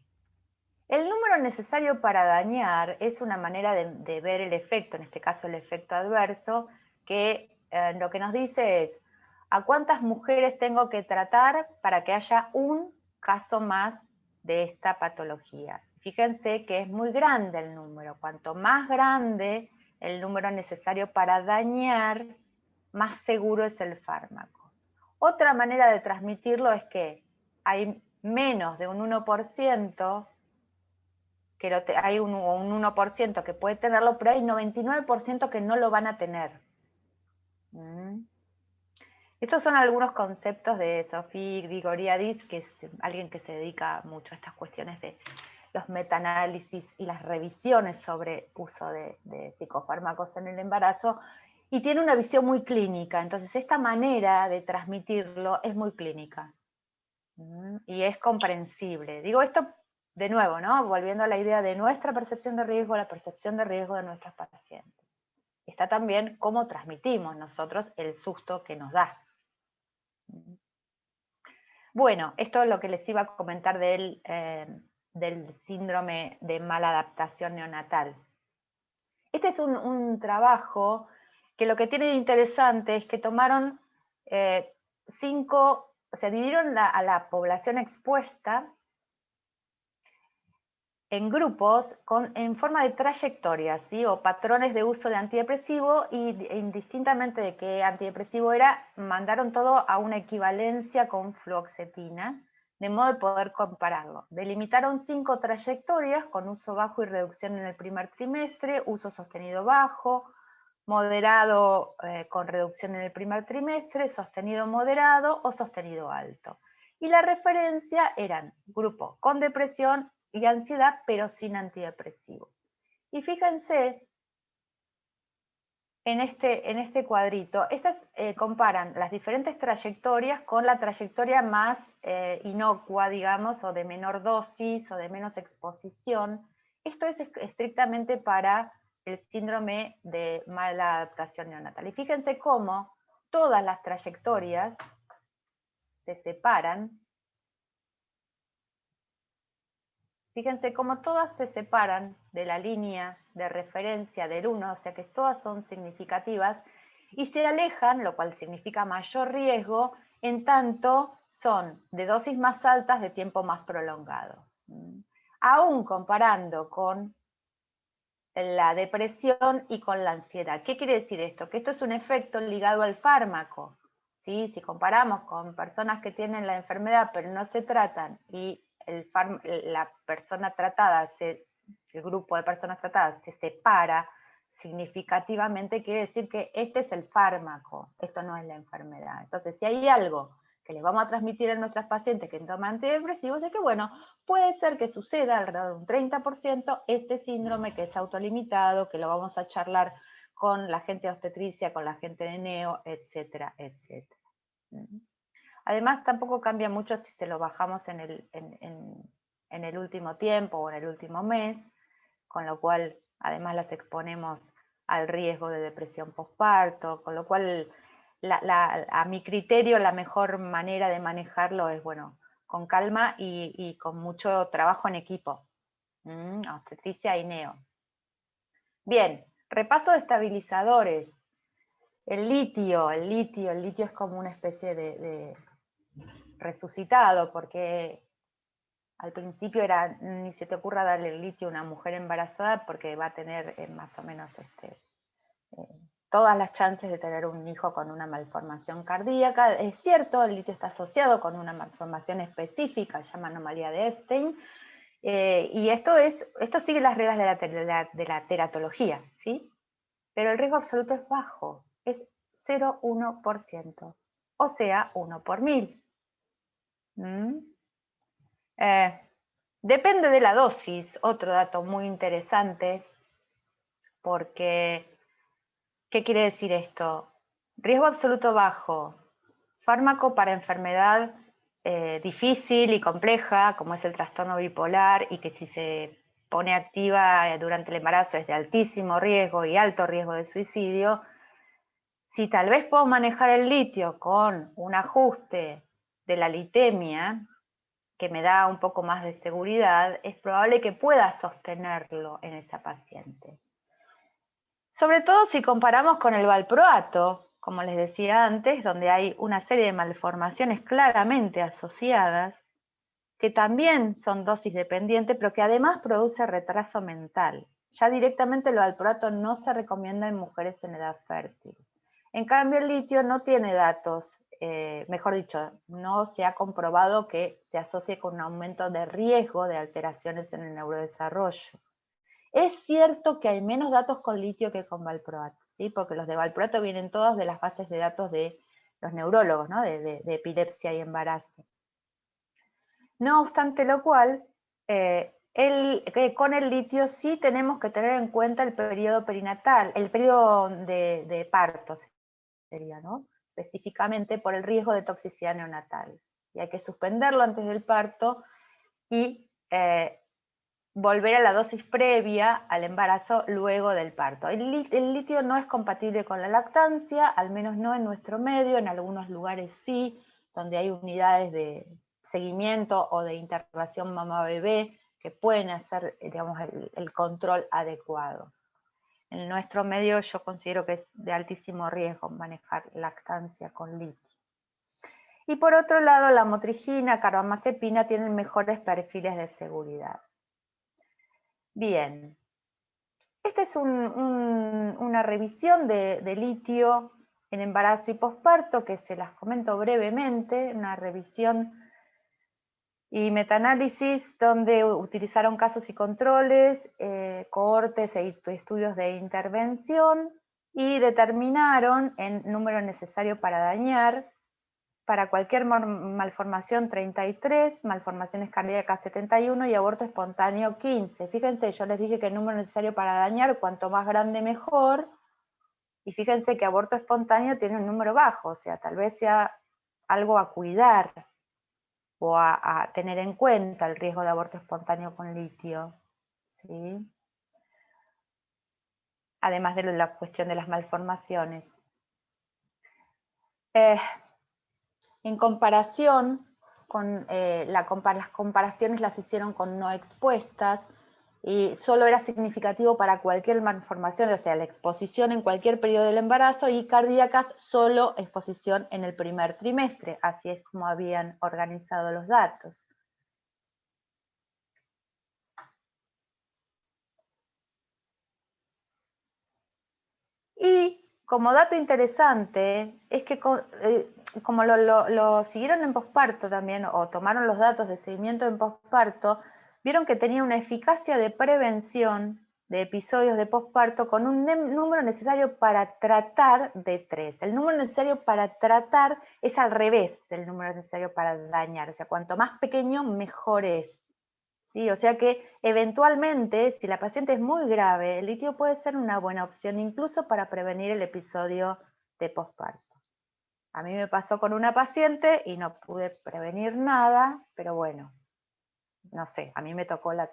El número necesario para dañar es una manera de ver el efecto, en este caso el efecto adverso, que lo que nos dice es a cuántas mujeres tengo que tratar para que haya un caso más de esta patología. Fíjense que es muy grande el número. Cuanto más grande el número necesario para dañar, más seguro es el fármaco. Otra manera de transmitirlo es que hay menos de un 1%, que hay un 1% que puede tenerlo, pero hay 99% que no lo van a tener. Estos son algunos conceptos de Sophie Grigoriadis, que es alguien que se dedica mucho a estas cuestiones de los metaanálisis y las revisiones sobre uso de psicofármacos en el embarazo, y tiene una visión muy clínica. Entonces esta manera de transmitirlo es muy clínica y es comprensible. Digo esto de nuevo, ¿no? Volviendo a la idea de nuestra percepción de riesgo, la percepción de riesgo de nuestros pacientes. Está también cómo transmitimos nosotros el susto que nos da. Bueno, esto es lo que les iba a comentar del síndrome de mala adaptación neonatal. Este es un trabajo que lo que tiene de interesante es que tomaron dividieron a la población expuesta en grupos en forma de trayectorias, ¿sí? O patrones de uso de antidepresivo, y indistintamente de qué antidepresivo era, mandaron todo a una equivalencia con fluoxetina, de modo de poder compararlo. Delimitaron 5 trayectorias con uso bajo y reducción en el primer trimestre, uso sostenido bajo, moderado con reducción en el primer trimestre, sostenido moderado o sostenido alto. Y la referencia eran grupos con depresión y ansiedad, pero sin antidepresivo. Y fíjense en este cuadrito, estas comparan las diferentes trayectorias con la trayectoria más inocua, digamos, o de menor dosis o de menos exposición. Esto es estrictamente para el síndrome de mala adaptación neonatal. Y fíjense cómo todas las trayectorias se separan. Fíjense cómo todas se separan de la línea de referencia del 1, o sea que todas son significativas, y se alejan, lo cual significa mayor riesgo, en tanto son de dosis más altas de tiempo más prolongado. Aún comparando con la depresión y con la ansiedad. ¿Qué quiere decir esto? Que esto es un efecto ligado al fármaco. ¿Sí? Si comparamos con personas que tienen la enfermedad pero no se tratan y la persona tratada, el grupo de personas tratadas se separa significativamente, quiere decir que este es el fármaco, esto no es la enfermedad. Entonces, si hay algo que les vamos a transmitir a nuestros pacientes que toman antidepresivos, es que, bueno, puede ser que suceda alrededor de un 30% este síndrome que es autolimitado, que lo vamos a charlar con la gente de obstetricia, con la gente de neo, etcétera, etcétera. Además, tampoco cambia mucho si se lo bajamos en el último tiempo o en el último mes, con lo cual además las exponemos al riesgo de depresión postparto, con lo cual a mi criterio la mejor manera de manejarlo es, bueno, con calma y con mucho trabajo en equipo. Obstetricia y neo. Bien, repaso de estabilizadores. El litio es como una especie de resucitado, porque al principio era, ni se te ocurra darle el litio a una mujer embarazada porque va a tener más o menos todas las chances de tener un hijo con una malformación cardíaca. Es cierto, el litio está asociado con una malformación específica, se llama anomalía de Epstein, y esto sigue las reglas de la teratología, ¿sí? Pero el riesgo absoluto es bajo, es 0,1%, o sea, 1 por 1000. Depende de la dosis, otro dato muy interesante, porque, ¿qué quiere decir esto? Riesgo absoluto bajo, fármaco para enfermedad difícil y compleja, como es el trastorno bipolar, y que si se pone activa durante el embarazo es de altísimo riesgo y alto riesgo de suicidio. Si tal vez puedo manejar el litio con un ajuste de la litemia, que me da un poco más de seguridad, es probable que pueda sostenerlo en esa paciente. Sobre todo si comparamos con el valproato, como les decía antes, donde hay una serie de malformaciones claramente asociadas, que también son dosis dependientes, pero que además produce retraso mental. Ya directamente el valproato no se recomienda en mujeres en edad fértil. En cambio, el litio no tiene datos, mejor dicho, no se ha comprobado que se asocie con un aumento de riesgo de alteraciones en el neurodesarrollo. Es cierto que hay menos datos con litio que con valproato, ¿sí? Porque los de valproato vienen todos de las bases de datos de los neurólogos, ¿no? de epilepsia y embarazo. No obstante lo cual, con el litio sí tenemos que tener en cuenta el periodo perinatal, el periodo de parto sería, ¿no? Específicamente por el riesgo de toxicidad neonatal. Y hay que suspenderlo antes del parto y volver a la dosis previa al embarazo luego del parto. El litio no es compatible con la lactancia, al menos no en nuestro medio, en algunos lugares sí, donde hay unidades de seguimiento o de intervención mamá-bebé que pueden hacer, digamos, el control adecuado. En nuestro medio yo considero que es de altísimo riesgo manejar lactancia con litio. Y por otro lado, la motrigina, carbamazepina tienen mejores perfiles de seguridad. Bien, esta es una revisión de litio en embarazo y posparto que se las comento brevemente, una revisión y metaanálisis donde utilizaron casos y controles, cohortes e estudios de intervención y determinaron el número necesario para dañar para cualquier malformación 33, malformaciones cardíacas 71 y aborto espontáneo 15. Fíjense, yo les dije que el número necesario para dañar, cuanto más grande mejor, y fíjense que aborto espontáneo tiene un número bajo, o sea, tal vez sea algo a cuidar o a tener en cuenta el riesgo de aborto espontáneo con litio, ¿sí? Además de la cuestión de las malformaciones. En comparación con las comparaciones las hicieron con no expuestas y solo era significativo para cualquier malformación, o sea, la exposición en cualquier periodo del embarazo, y cardíacas solo exposición en el primer trimestre. Así es como habían organizado los datos. Y como dato interesante, es que como lo siguieron en posparto también, o tomaron los datos de seguimiento en posparto, vieron que tenía una eficacia de prevención de episodios de posparto con un número necesario para tratar de 3. El número necesario para tratar es al revés del número necesario para dañar, o sea, cuanto más pequeño, mejor es. ¿Sí? O sea que eventualmente, si la paciente es muy grave, el litio puede ser una buena opción incluso para prevenir el episodio de posparto. A mí me pasó con una paciente y no pude prevenir nada, pero bueno, no sé, a mí me tocó la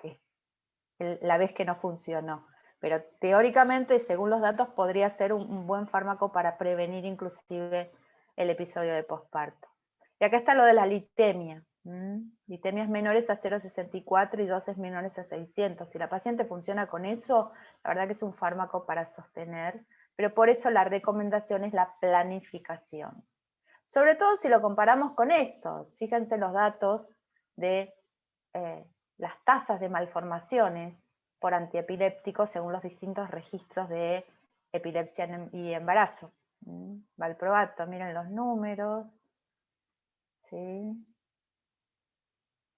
vez que no funcionó. Pero teóricamente, según los datos, podría ser un buen fármaco para prevenir inclusive el episodio de posparto. Y acá está lo de la litemia. Glicemias menores a 0,64 y dosis menores a 600. Si la paciente funciona con eso, la verdad que es un fármaco para sostener, pero por eso la recomendación es la planificación. Sobre todo si lo comparamos con estos. Fíjense los datos de las tasas de malformaciones por antiepilépticos según los distintos registros de epilepsia y embarazo. Valproato, miren los números. ¿Sí?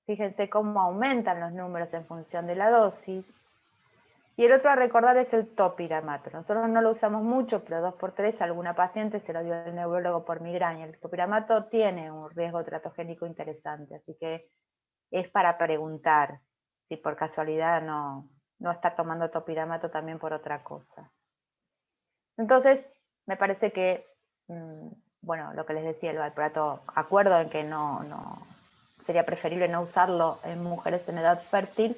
Fíjense cómo aumentan los números en función de la dosis. Y el otro a recordar es el topiramato. Nosotros no lo usamos mucho, pero 2x3 a alguna paciente se lo dio el neurólogo por migraña. El topiramato tiene un riesgo teratogénico interesante, así que es para preguntar si por casualidad no está tomando topiramato también por otra cosa. Entonces, me parece que, bueno, lo que les decía, el valproato, acuerdo en que no sería preferible no usarlo en mujeres en edad fértil,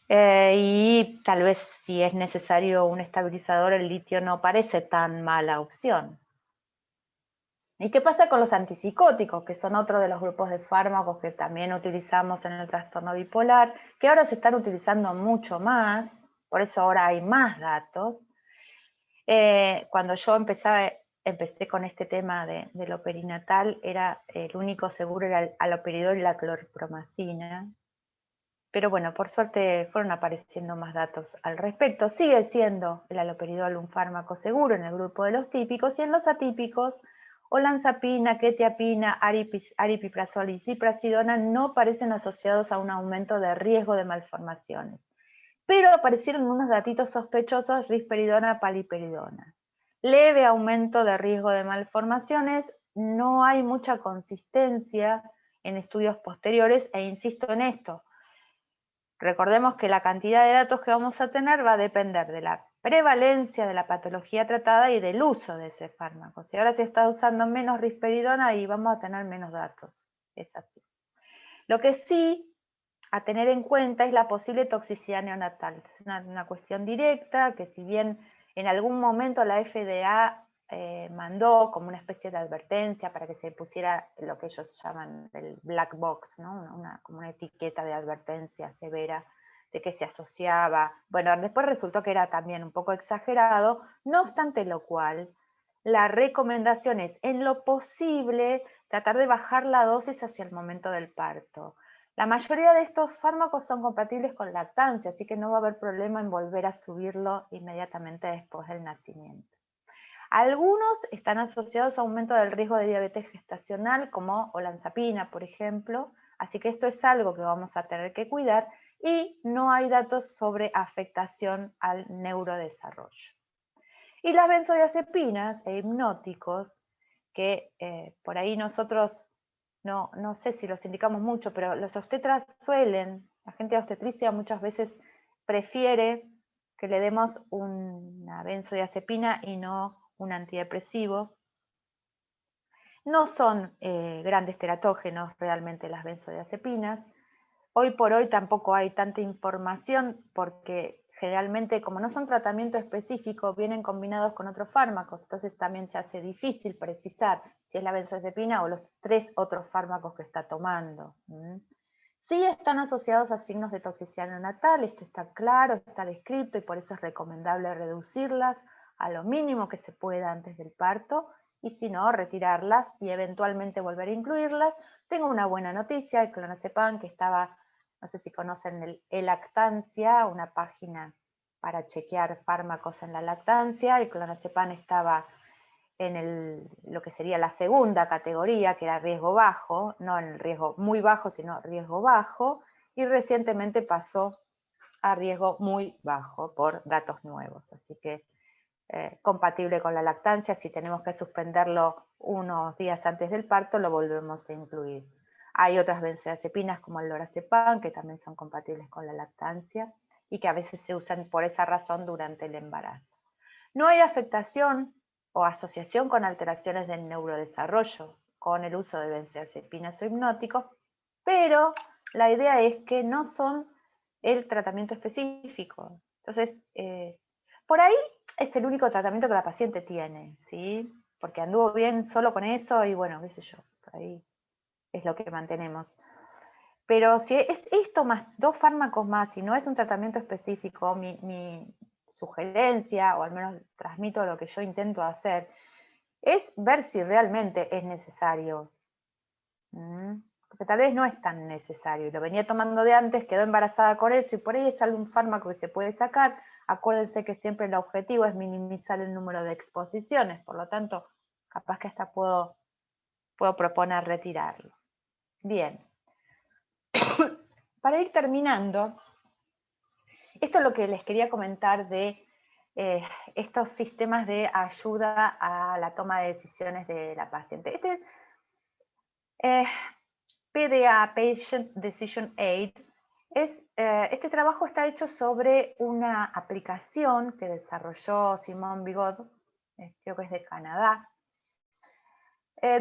y tal vez si es necesario un estabilizador, el litio no parece tan mala opción. ¿Y qué pasa con los antipsicóticos, que son otro de los grupos de fármacos que también utilizamos en el trastorno bipolar, que ahora se están utilizando mucho más, por eso ahora hay más datos? Cuando yo empecé con este tema de lo perinatal, era el único seguro era el haloperidol y la clorpromacina. Pero bueno, por suerte fueron apareciendo más datos al respecto. Sigue siendo el haloperidol un fármaco seguro en el grupo de los típicos, y en los atípicos, olanzapina, quetiapina, aripiprazol y ziprasidona no parecen asociados a un aumento de riesgo de malformaciones. Pero aparecieron unos datitos sospechosos: risperidona, paliperidona. Leve aumento de riesgo de malformaciones, no hay mucha consistencia en estudios posteriores, e insisto en esto. Recordemos que la cantidad de datos que vamos a tener va a depender de la prevalencia de la patología tratada y del uso de ese fármaco. Si ahora se está usando menos risperidona, y vamos a tener menos datos. Es así. Lo que sí a tener en cuenta es la posible toxicidad neonatal. Es una cuestión directa que, si bien en algún momento la FDA mandó como una especie de advertencia para que se pusiera lo que ellos llaman el black box, ¿no? Como una etiqueta de advertencia severa de que se asociaba. Bueno, después resultó que era también un poco exagerado, no obstante lo cual, la recomendación es, en lo posible, tratar de bajar la dosis hacia el momento del parto. La mayoría de estos fármacos son compatibles con lactancia, así que no va a haber problema en volver a subirlo inmediatamente después del nacimiento. Algunos están asociados a aumento del riesgo de diabetes gestacional, como olanzapina, por ejemplo, así que esto es algo que vamos a tener que cuidar, y no hay datos sobre afectación al neurodesarrollo. Y las benzodiazepinas e hipnóticos, que por ahí nosotros no sé si los indicamos mucho, pero los obstetras la gente de obstetricia muchas veces prefiere que le demos una benzodiazepina y no un antidepresivo. No son grandes teratógenos realmente las benzodiazepinas. Hoy por hoy tampoco hay tanta información, porque generalmente, como no son tratamiento específico, vienen combinados con otros fármacos, entonces también se hace difícil precisar si es la benzodiazepina o los 3 otros fármacos que está tomando. Sí están asociados a signos de toxicidad neonatal, esto está claro, está descrito, y por eso es recomendable reducirlas a lo mínimo que se pueda antes del parto, y si no, retirarlas y eventualmente volver a incluirlas. Tengo una buena noticia: el clonazepam, que estaba, no sé si conocen el Lactancia, una página para chequear fármacos en la lactancia. El clonazepam estaba en lo que sería la segunda categoría, que era riesgo bajo, no en el riesgo muy bajo, sino riesgo bajo, y recientemente pasó a riesgo muy bajo por datos nuevos. Así que compatible con la lactancia. Si tenemos que suspenderlo unos días antes del parto, lo volvemos a incluir. Hay otras benzodiazepinas como el lorazepam, que también son compatibles con la lactancia y que a veces se usan por esa razón durante el embarazo. No hay afectación o asociación con alteraciones del neurodesarrollo con el uso de benzodiazepinas o hipnóticos, pero la idea es que no son el tratamiento específico. Entonces, por ahí es el único tratamiento que la paciente tiene, ¿sí? Porque anduvo bien solo con eso y bueno, qué sé yo, por ahí es lo que mantenemos. Pero si es esto más 2 fármacos más y no es un tratamiento específico, mi sugerencia, o al menos transmito lo que yo intento hacer, es ver si realmente es necesario. Porque tal vez no es tan necesario. Y lo venía tomando de antes, quedó embarazada con eso, y por ahí es algún fármaco que se puede sacar. Acuérdense que siempre el objetivo es minimizar el número de exposiciones, por lo tanto, capaz que hasta puedo proponer retirarlo. Bien. Para ir terminando, esto es lo que les quería comentar de estos sistemas de ayuda a la toma de decisiones de la paciente. PDA, Patient Decision Aid, este trabajo está hecho sobre una aplicación que desarrolló Simone Bigot, creo que es de Canadá,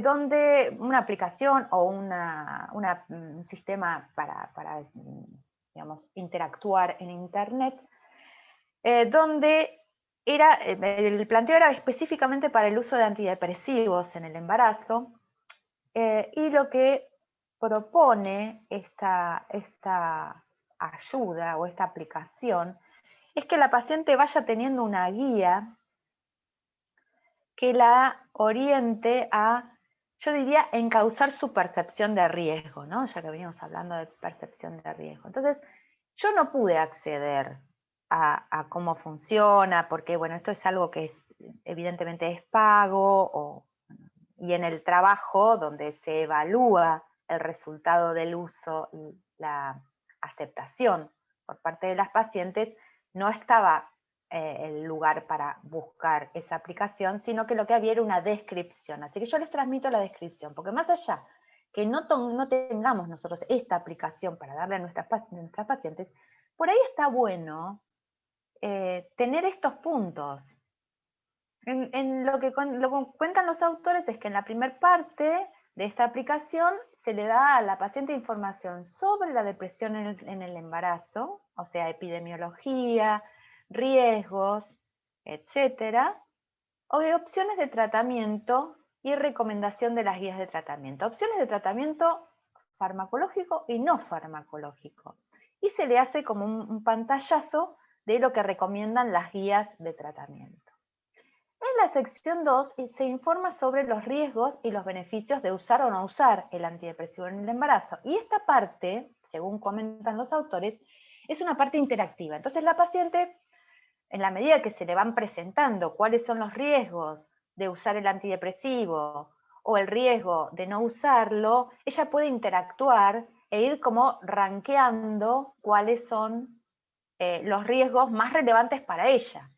donde una aplicación o un sistema para digamos, interactuar en Internet, donde el planteo era específicamente para el uso de antidepresivos en el embarazo, y lo que propone esta ayuda o esta aplicación es que la paciente vaya teniendo una guía que la oriente a, yo diría, encauzar su percepción de riesgo, ¿no? Ya que venimos hablando de percepción de riesgo. Entonces, yo no pude acceder a cómo funciona, porque, bueno, esto es algo que evidentemente es pago, y en el trabajo donde se evalúa el resultado del uso y la aceptación por parte de las pacientes, no estaba el lugar para buscar esa aplicación, sino que lo que había era una descripción. Así que yo les transmito la descripción, porque más allá que no tengamos nosotros esta aplicación para darle a nuestras pacientes, por ahí está bueno tener estos puntos. Lo que cuentan los autores es que en la primera parte de esta aplicación se le da a la paciente información sobre la depresión en el embarazo, o sea, epidemiología, riesgos, etcétera, o opciones de tratamiento y recomendación de las guías de tratamiento. Opciones de tratamiento farmacológico y no farmacológico. Y se le hace como un pantallazo de lo que recomiendan las guías de tratamiento. En la sección 2 se informa sobre los riesgos y los beneficios de usar o no usar el antidepresivo en el embarazo. Y esta parte, según comentan los autores, es una parte interactiva. Entonces la paciente, en la medida que se le van presentando cuáles son los riesgos de usar el antidepresivo o el riesgo de no usarlo, ella puede interactuar e ir como rankeando cuáles son los riesgos más relevantes para ella.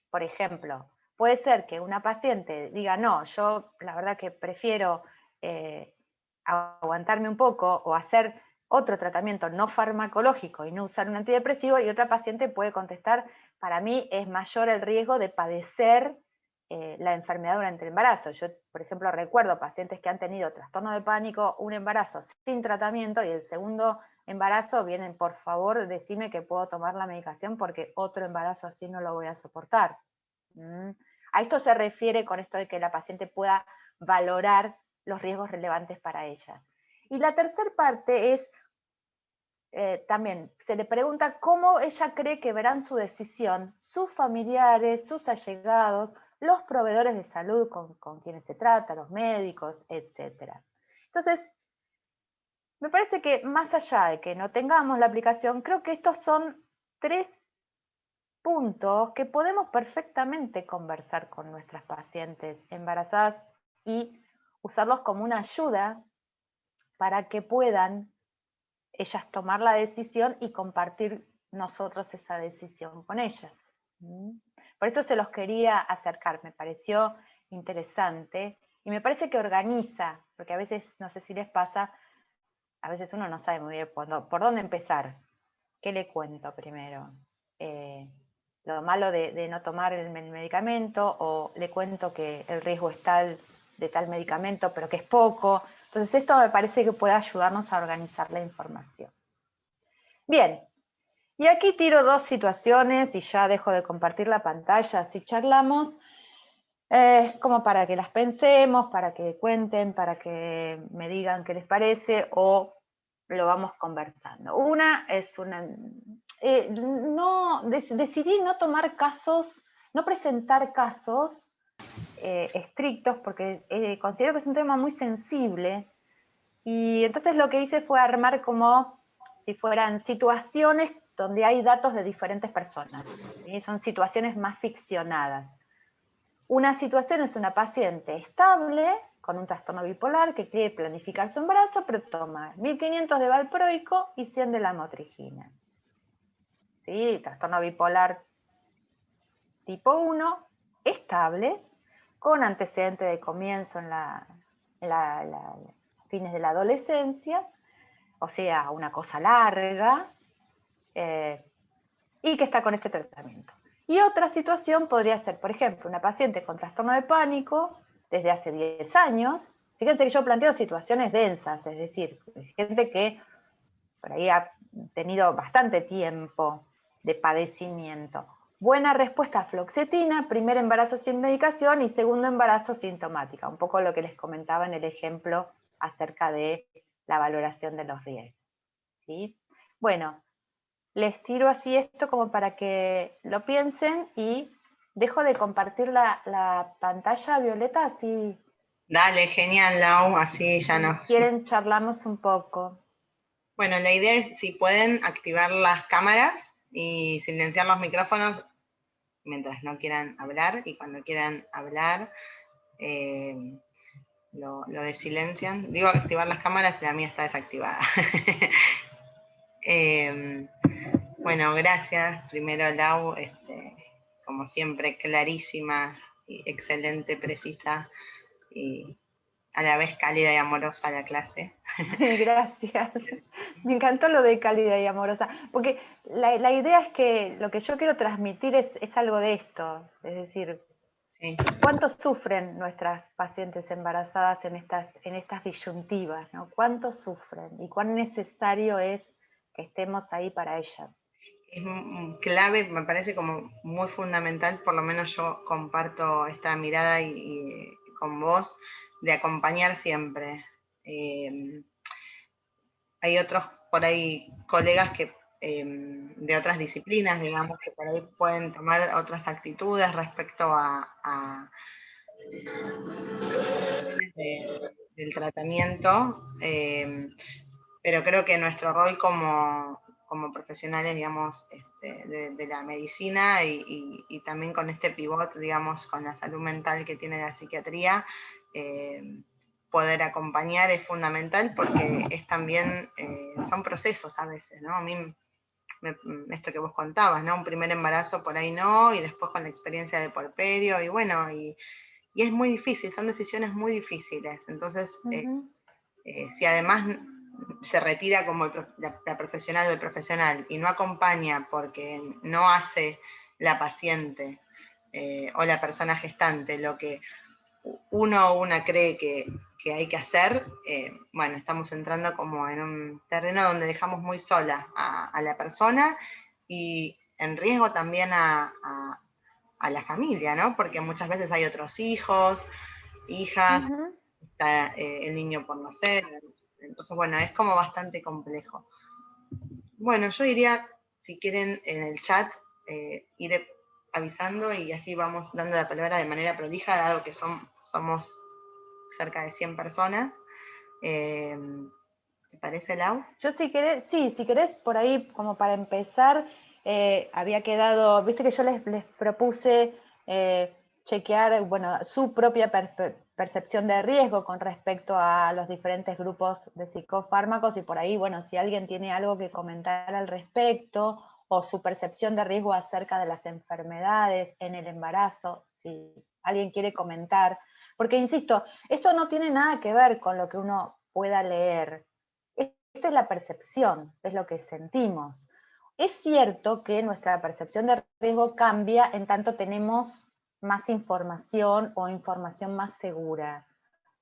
Por ejemplo, puede ser que una paciente diga, no, yo la verdad que prefiero aguantarme un poco o hacer otro tratamiento no farmacológico y no usar un antidepresivo, y otra paciente puede contestar, para mí es mayor el riesgo de padecer la enfermedad durante el embarazo. Yo, por ejemplo, recuerdo pacientes que han tenido trastorno de pánico, un embarazo sin tratamiento, y el segundo embarazo vienen, por favor, decime que puedo tomar la medicación porque otro embarazo así no lo voy a soportar. A esto se refiere con esto de que la paciente pueda valorar los riesgos relevantes para ella. Y la tercera parte es, también se le pregunta cómo ella cree que verán su decisión sus familiares, sus allegados, los proveedores de salud con quienes se trata, los médicos, etc. Entonces, me parece que más allá de que no tengamos la aplicación, creo que estos son 3 puntos que podemos perfectamente conversar con nuestras pacientes embarazadas y usarlos como una ayuda para que puedan ellas tomar la decisión y compartir nosotros esa decisión con ellas. Por eso se los quería acercar, me pareció interesante y me parece que organiza, porque a veces, no sé si les pasa, a veces uno no sabe muy bien por dónde empezar. ¿Qué le cuento primero? Lo malo de no tomar el medicamento, o le cuento que el riesgo es tal de tal medicamento, pero que es poco. Entonces esto me parece que puede ayudarnos a organizar la información. Bien, y aquí tiro 2 situaciones y ya dejo de compartir la pantalla, así charlamos. Como para que las pensemos, para que cuenten, para que me digan qué les parece o lo vamos conversando. Una es decidí no tomar casos, no presentar casos estrictos porque considero que es un tema muy sensible y entonces lo que hice fue armar como si fueran situaciones donde hay datos de diferentes personas. ¿Sí? Son situaciones más ficcionadas. Una situación es una paciente estable con un trastorno bipolar que quiere planificar su embarazo, pero toma 1500 de valproico y 100 de lamotrigina. ¿Sí? Trastorno bipolar tipo 1, estable, con antecedente de comienzo en fines de la adolescencia, o sea, una cosa larga, y que está con este tratamiento. Y otra situación podría ser, por ejemplo, una paciente con trastorno de pánico desde hace 10 años. Fíjense que yo planteo situaciones densas, es decir, gente que por ahí ha tenido bastante tiempo de padecimiento. Buena respuesta a fluoxetina, primer embarazo sin medicación y segundo embarazo sintomática. Un poco lo que les comentaba en el ejemplo acerca de la valoración de los riesgos. ¿Sí? Bueno, les tiro así esto como para que lo piensen y dejo de compartir la pantalla, Violeta, así Dale, genial, Lau, así ya si nos... quieren charlamos un poco. Bueno, la idea es si pueden activar las cámaras y silenciar los micrófonos mientras no quieran hablar, y cuando quieran hablar lo desilencian. Digo activar las cámaras y la mía está desactivada. Bueno, gracias. Primero, Lau, como siempre, clarísima, y excelente, precisa y a la vez cálida y amorosa la clase. Gracias. Me encantó lo de cálida y amorosa, porque la idea es que lo que yo quiero transmitir es algo de esto, es decir, Sí. ¿cuánto sufren nuestras pacientes embarazadas en estas disyuntivas? ¿No? ¿Cuánto sufren? Y cuán necesario es que estemos ahí para ellas. Es clave, me parece como muy fundamental, por lo menos yo comparto esta mirada y con vos, de acompañar siempre. Hay otros por ahí colegas que de otras disciplinas, digamos, que por ahí pueden tomar otras actitudes respecto a del tratamiento, pero creo que nuestro rol como profesionales, digamos, de la medicina y también con este pivot, digamos, con la salud mental que tiene la psiquiatría, poder acompañar es fundamental porque es también, son procesos a veces, ¿no? A mí, esto que vos contabas, ¿no? Un primer embarazo por ahí no, y después con la experiencia de porperio, y bueno, y es muy difícil, son decisiones muy difíciles. Entonces, si además se retira como la profesional o el profesional y no acompaña porque no hace la paciente o la persona gestante lo que uno o una cree que hay que hacer, bueno, estamos entrando como en un terreno donde dejamos muy sola a la persona y en riesgo también a la familia, ¿no? Porque muchas veces hay otros hijos, hijas, está el niño por nacer, entonces bueno, es como bastante complejo. Bueno, yo diría, si quieren en el chat, ir avisando y así vamos dando la palabra de manera prolija, dado que somos cerca de 100 personas. ¿Te parece, Lau? Yo si querés, por ahí, como para empezar, había quedado, viste que yo les propuse chequear, bueno, su propia percepción de riesgo con respecto a los diferentes grupos de psicofármacos y por ahí, bueno, si alguien tiene algo que comentar al respecto o su percepción de riesgo acerca de las enfermedades en el embarazo, si alguien quiere comentar, porque insisto, esto no tiene nada que ver con lo que uno pueda leer. Esto es la percepción, es lo que sentimos. Es cierto que nuestra percepción de riesgo cambia en tanto tenemos más información o información más segura,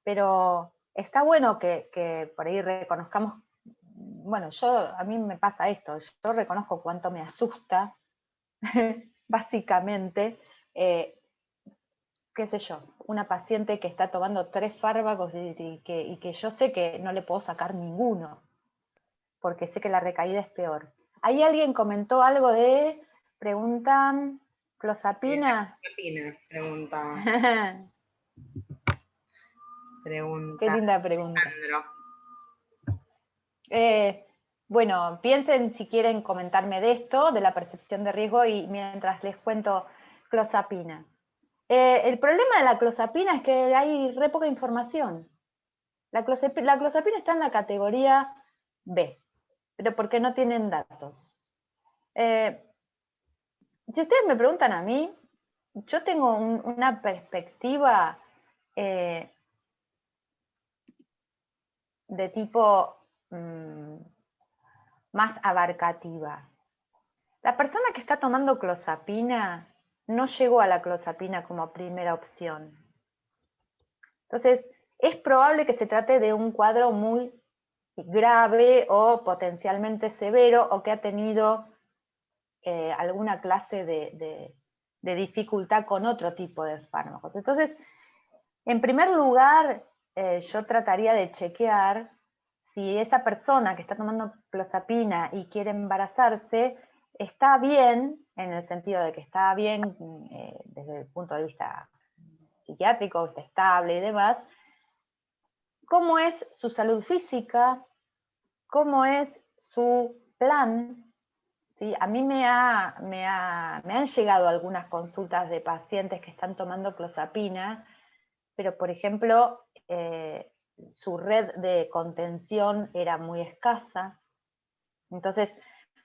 pero está bueno que por ahí reconozcamos, bueno, a mí me pasa esto, yo reconozco cuánto me asusta, básicamente, qué sé yo, una paciente que está tomando 3 fármacos y que yo sé que no le puedo sacar ninguno, porque sé que la recaída es peor. Ahí alguien comentó algo de, preguntan, clozapina. Clozapina, pregunta. Qué linda pregunta. Alejandro. Bueno, piensen si quieren comentarme de esto, de la percepción de riesgo, y mientras les cuento clozapina. El problema de la clozapina es que hay re poca información. La clozapina está en la categoría B, pero porque no tienen datos. Si ustedes me preguntan a mí, yo tengo una perspectiva de tipo más abarcativa. La persona que está tomando clozapina no llegó a la clozapina como primera opción. Entonces, es probable que se trate de un cuadro muy grave o potencialmente severo, o que ha tenido alguna clase de dificultad con otro tipo de fármacos. Entonces, en primer lugar, yo trataría de chequear si esa persona que está tomando clozapina y quiere embarazarse está bien, en el sentido de que está bien desde el punto de vista psiquiátrico, está estable y demás, cómo es su salud física, cómo es su plan. ¿Sí? A mí me han llegado algunas consultas de pacientes que están tomando clozapina, pero por ejemplo, su red de contención era muy escasa. Entonces,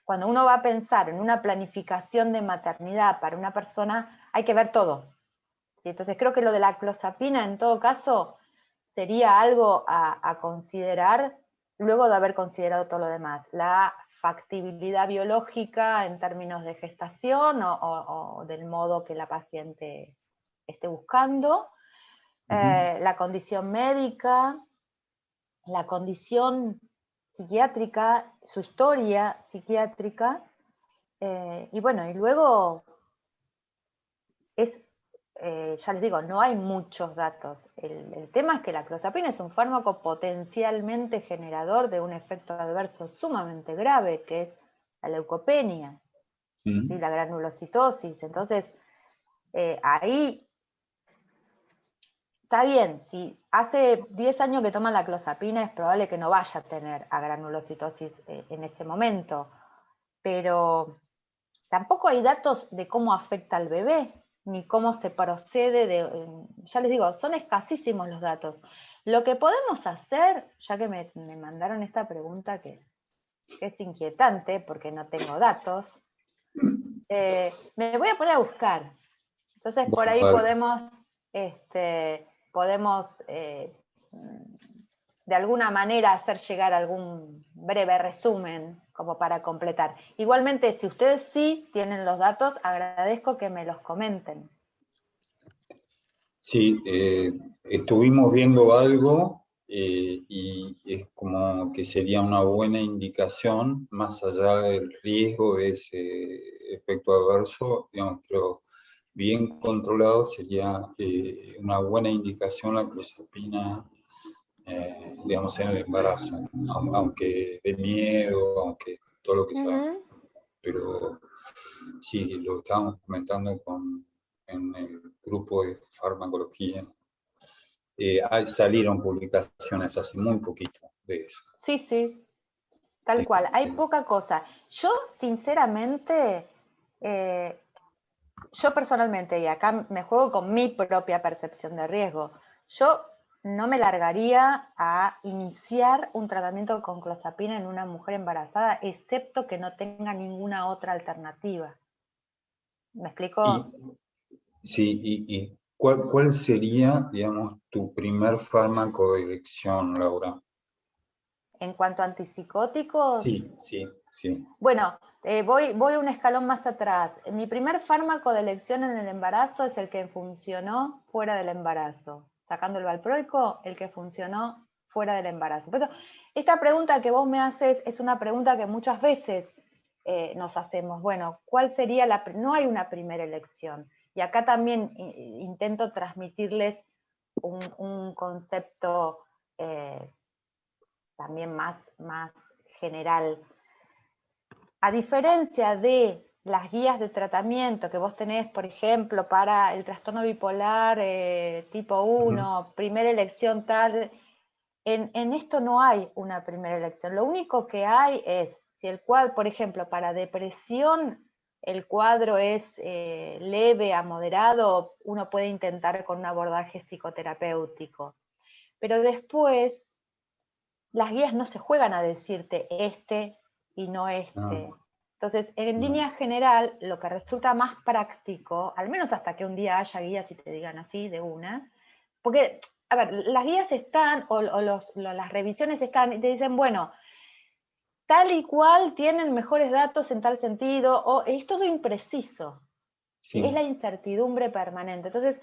cuando uno va a pensar en una planificación de maternidad para una persona, hay que ver todo. ¿Sí? Entonces, creo que lo de la clozapina, en todo caso, sería algo a considerar luego de haber considerado todo lo demás. La factibilidad biológica en términos de gestación o del modo que la paciente esté buscando, la condición médica, la condición psiquiátrica, su historia psiquiátrica, y bueno, y luego ya les digo, no hay muchos datos. El tema es que la clozapina es un fármaco potencialmente generador de un efecto adverso sumamente grave, que es la leucopenia, ¿sí? La granulocitosis. Entonces, ahí está bien, si hace 10 años que toma la clozapina, es probable que no vaya a tener agranulocitosis en ese momento, pero tampoco hay datos de cómo afecta al bebé, ni cómo se procede ya les digo, son escasísimos los datos. Lo que podemos hacer, ya que me mandaron esta pregunta que es inquietante porque no tengo datos, me voy a poner a buscar. Entonces por ahí podemos de alguna manera hacer llegar algún breve resumen como para completar. Igualmente, si ustedes sí tienen los datos, agradezco que me los comenten. Sí, estuvimos viendo algo y es como que sería una buena indicación, más allá del riesgo de ese efecto adverso, digamos, pero bien controlado sería una buena indicación la clozapina, digamos, en el embarazo, aunque de miedo, aunque todo lo que sea. Pero sí, lo estábamos comentando en el grupo de farmacología. Salieron publicaciones hace muy poquito de eso. Sí, sí, tal cual. Hay poca cosa. Yo, sinceramente, yo personalmente, y acá me juego con mi propia percepción de riesgo, yo no me largaría a iniciar un tratamiento con clozapina en una mujer embarazada, excepto que no tenga ninguna otra alternativa. ¿Me explico? ¿Y cuál sería, digamos, tu primer fármaco de elección, Laura? En cuanto a antipsicóticos, Sí. bueno, voy un escalón más atrás. Mi primer fármaco de elección en el embarazo es el que funcionó fuera del embarazo. Sacando el valproico, el que funcionó fuera del embarazo. Pero esta pregunta que vos me haces es una pregunta que muchas veces nos hacemos. Bueno, ¿cuál sería no hay una primera elección. Y acá también intento transmitirles un concepto también más general. A diferencia de las guías de tratamiento que vos tenés, por ejemplo, para el trastorno bipolar tipo 1, primera elección tal, en esto no hay una primera elección. Lo único que hay es, si el cuadro, por ejemplo, para depresión, el cuadro es leve a moderado, uno puede intentar con un abordaje psicoterapéutico. Pero después, las guías no se juegan a decirte este y no este. No. Entonces, en línea general, lo que resulta más práctico, al menos hasta que un día haya guías y te digan así de una, porque, a ver, las guías están, o las revisiones están, y te dicen, bueno, tal y cual tienen mejores datos en tal sentido, o es todo impreciso. Sí. Es la incertidumbre permanente. Entonces,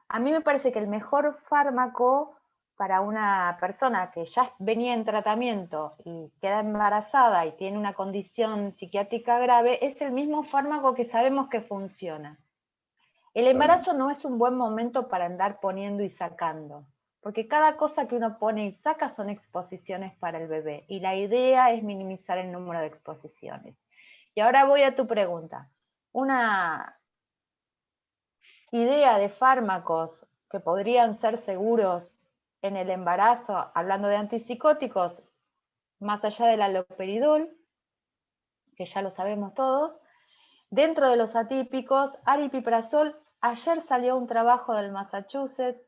a mí me parece que el mejor fármaco para una persona que ya venía en tratamiento y queda embarazada y tiene una condición psiquiátrica grave, es el mismo fármaco que sabemos que funciona. El embarazo no es un buen momento para andar poniendo y sacando, porque cada cosa que uno pone y saca son exposiciones para el bebé, y la idea es minimizar el número de exposiciones. Y ahora voy a tu pregunta. Una idea de fármacos que podrían ser seguros en el embarazo, hablando de antipsicóticos, más allá del haloperidol, que ya lo sabemos todos, dentro de los atípicos, aripiprazol. Ayer salió un trabajo del Massachusetts,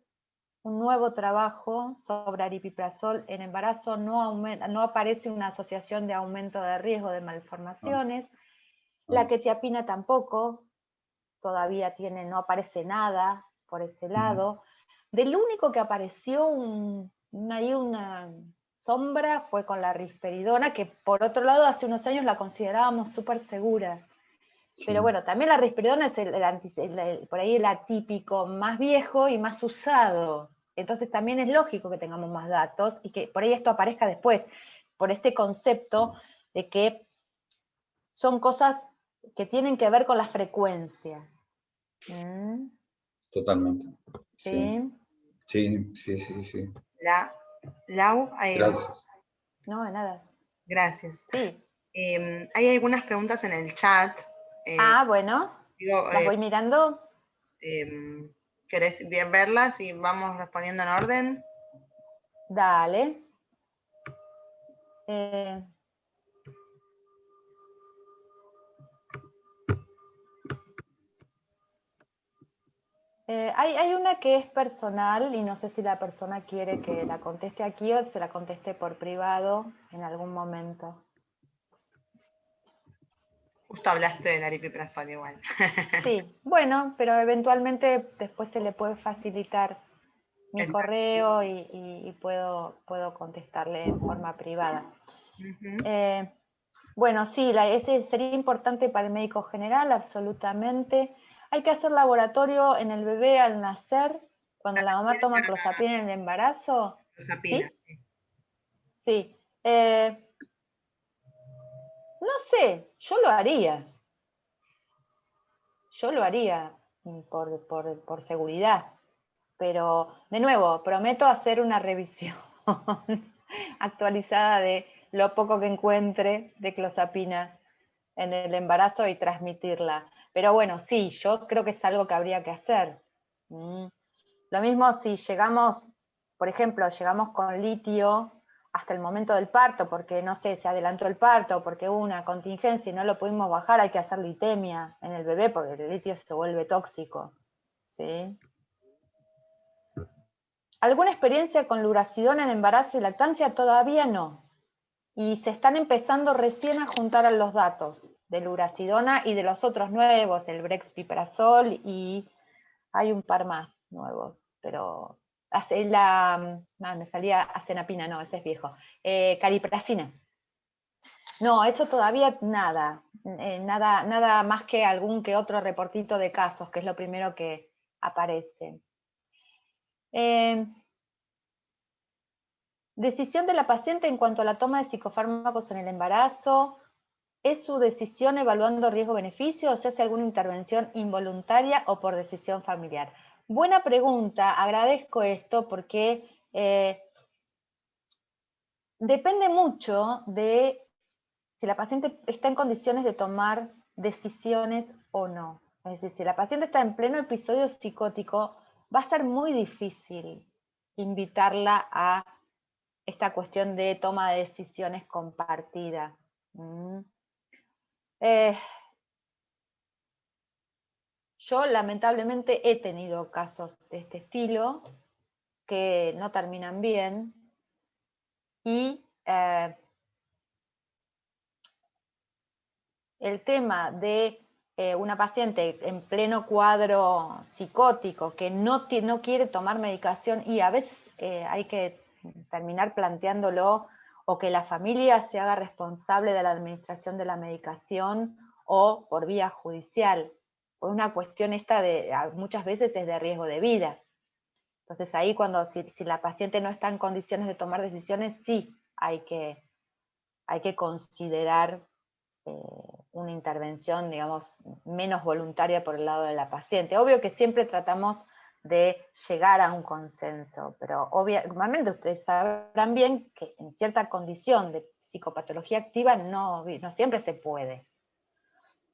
un nuevo trabajo sobre aripiprazol en embarazo, no aparece una asociación de aumento de riesgo de malformaciones. La quetiapina tampoco, todavía no aparece nada por ese lado. Del único que apareció una sombra fue con la risperidona, que por otro lado hace unos años la considerábamos súper segura. Sí. Pero bueno, también la risperidona es por ahí el atípico más viejo y más usado. Entonces también es lógico que tengamos más datos y que por ahí esto aparezca después, por este concepto de que son cosas que tienen que ver con la frecuencia. Totalmente. Sí. Sí. Lau, Gracias. No, de nada. Gracias. Sí. Hay algunas preguntas en el chat. Bueno. ¿Las voy mirando? ¿Querés verlas y vamos respondiendo en orden? Dale. Hay una que es personal y no sé si la persona quiere que la conteste aquí o se la conteste por privado en algún momento. Justo hablaste del aripiprazol igual. Sí, bueno, pero eventualmente después se le puede facilitar mi correo y puedo contestarle en forma privada. Bueno, sí, ese sería importante para el médico general, absolutamente. Hay que hacer laboratorio en el bebé al nacer, cuando la mamá toma clozapina en el embarazo. Clozapina. Sí. No sé, yo lo haría. Por seguridad. Pero, de nuevo, prometo hacer una revisión actualizada de lo poco que encuentre de clozapina en el embarazo y transmitirla. Pero bueno, sí, yo creo que es algo que habría que hacer. Lo mismo si llegamos, por ejemplo, llegamos con litio hasta el momento del parto, porque no sé, se adelantó el parto, porque hubo una contingencia y no lo pudimos bajar, hay que hacer litemia en el bebé porque el litio se vuelve tóxico. ¿Sí? ¿Alguna experiencia con lurasidona en embarazo y lactancia? Todavía no. Y se están empezando recién a juntar los datos de lurasidona y de los otros nuevos, el brexpiprazol, y hay un par más nuevos, pero me salía acenapina, no, ese es viejo. Cariprazina. No, eso todavía nada. Nada más que algún que otro reportito de casos, que es lo primero que aparece. Decisión de la paciente en cuanto a la toma de psicofármacos en el embarazo. ¿Es su decisión evaluando riesgo-beneficio o se hace alguna intervención involuntaria o por decisión familiar? Buena pregunta, agradezco esto porque depende mucho de si la paciente está en condiciones de tomar decisiones o no. Es decir, si la paciente está en pleno episodio psicótico, va a ser muy difícil invitarla a esta cuestión de toma de decisiones compartida. Yo lamentablemente he tenido casos de este estilo que no terminan bien y el tema de una paciente en pleno cuadro psicótico que no quiere tomar medicación y a veces hay que terminar planteándolo o que la familia se haga responsable de la administración de la medicación o por vía judicial. Por una cuestión esta muchas veces es de riesgo de vida. Entonces ahí si la paciente no está en condiciones de tomar decisiones, sí hay que considerar una intervención, digamos, menos voluntaria por el lado de la paciente. Obvio que siempre tratamos de llegar a un consenso, pero obviamente ustedes sabrán bien que en cierta condición de psicopatología activa no siempre se puede.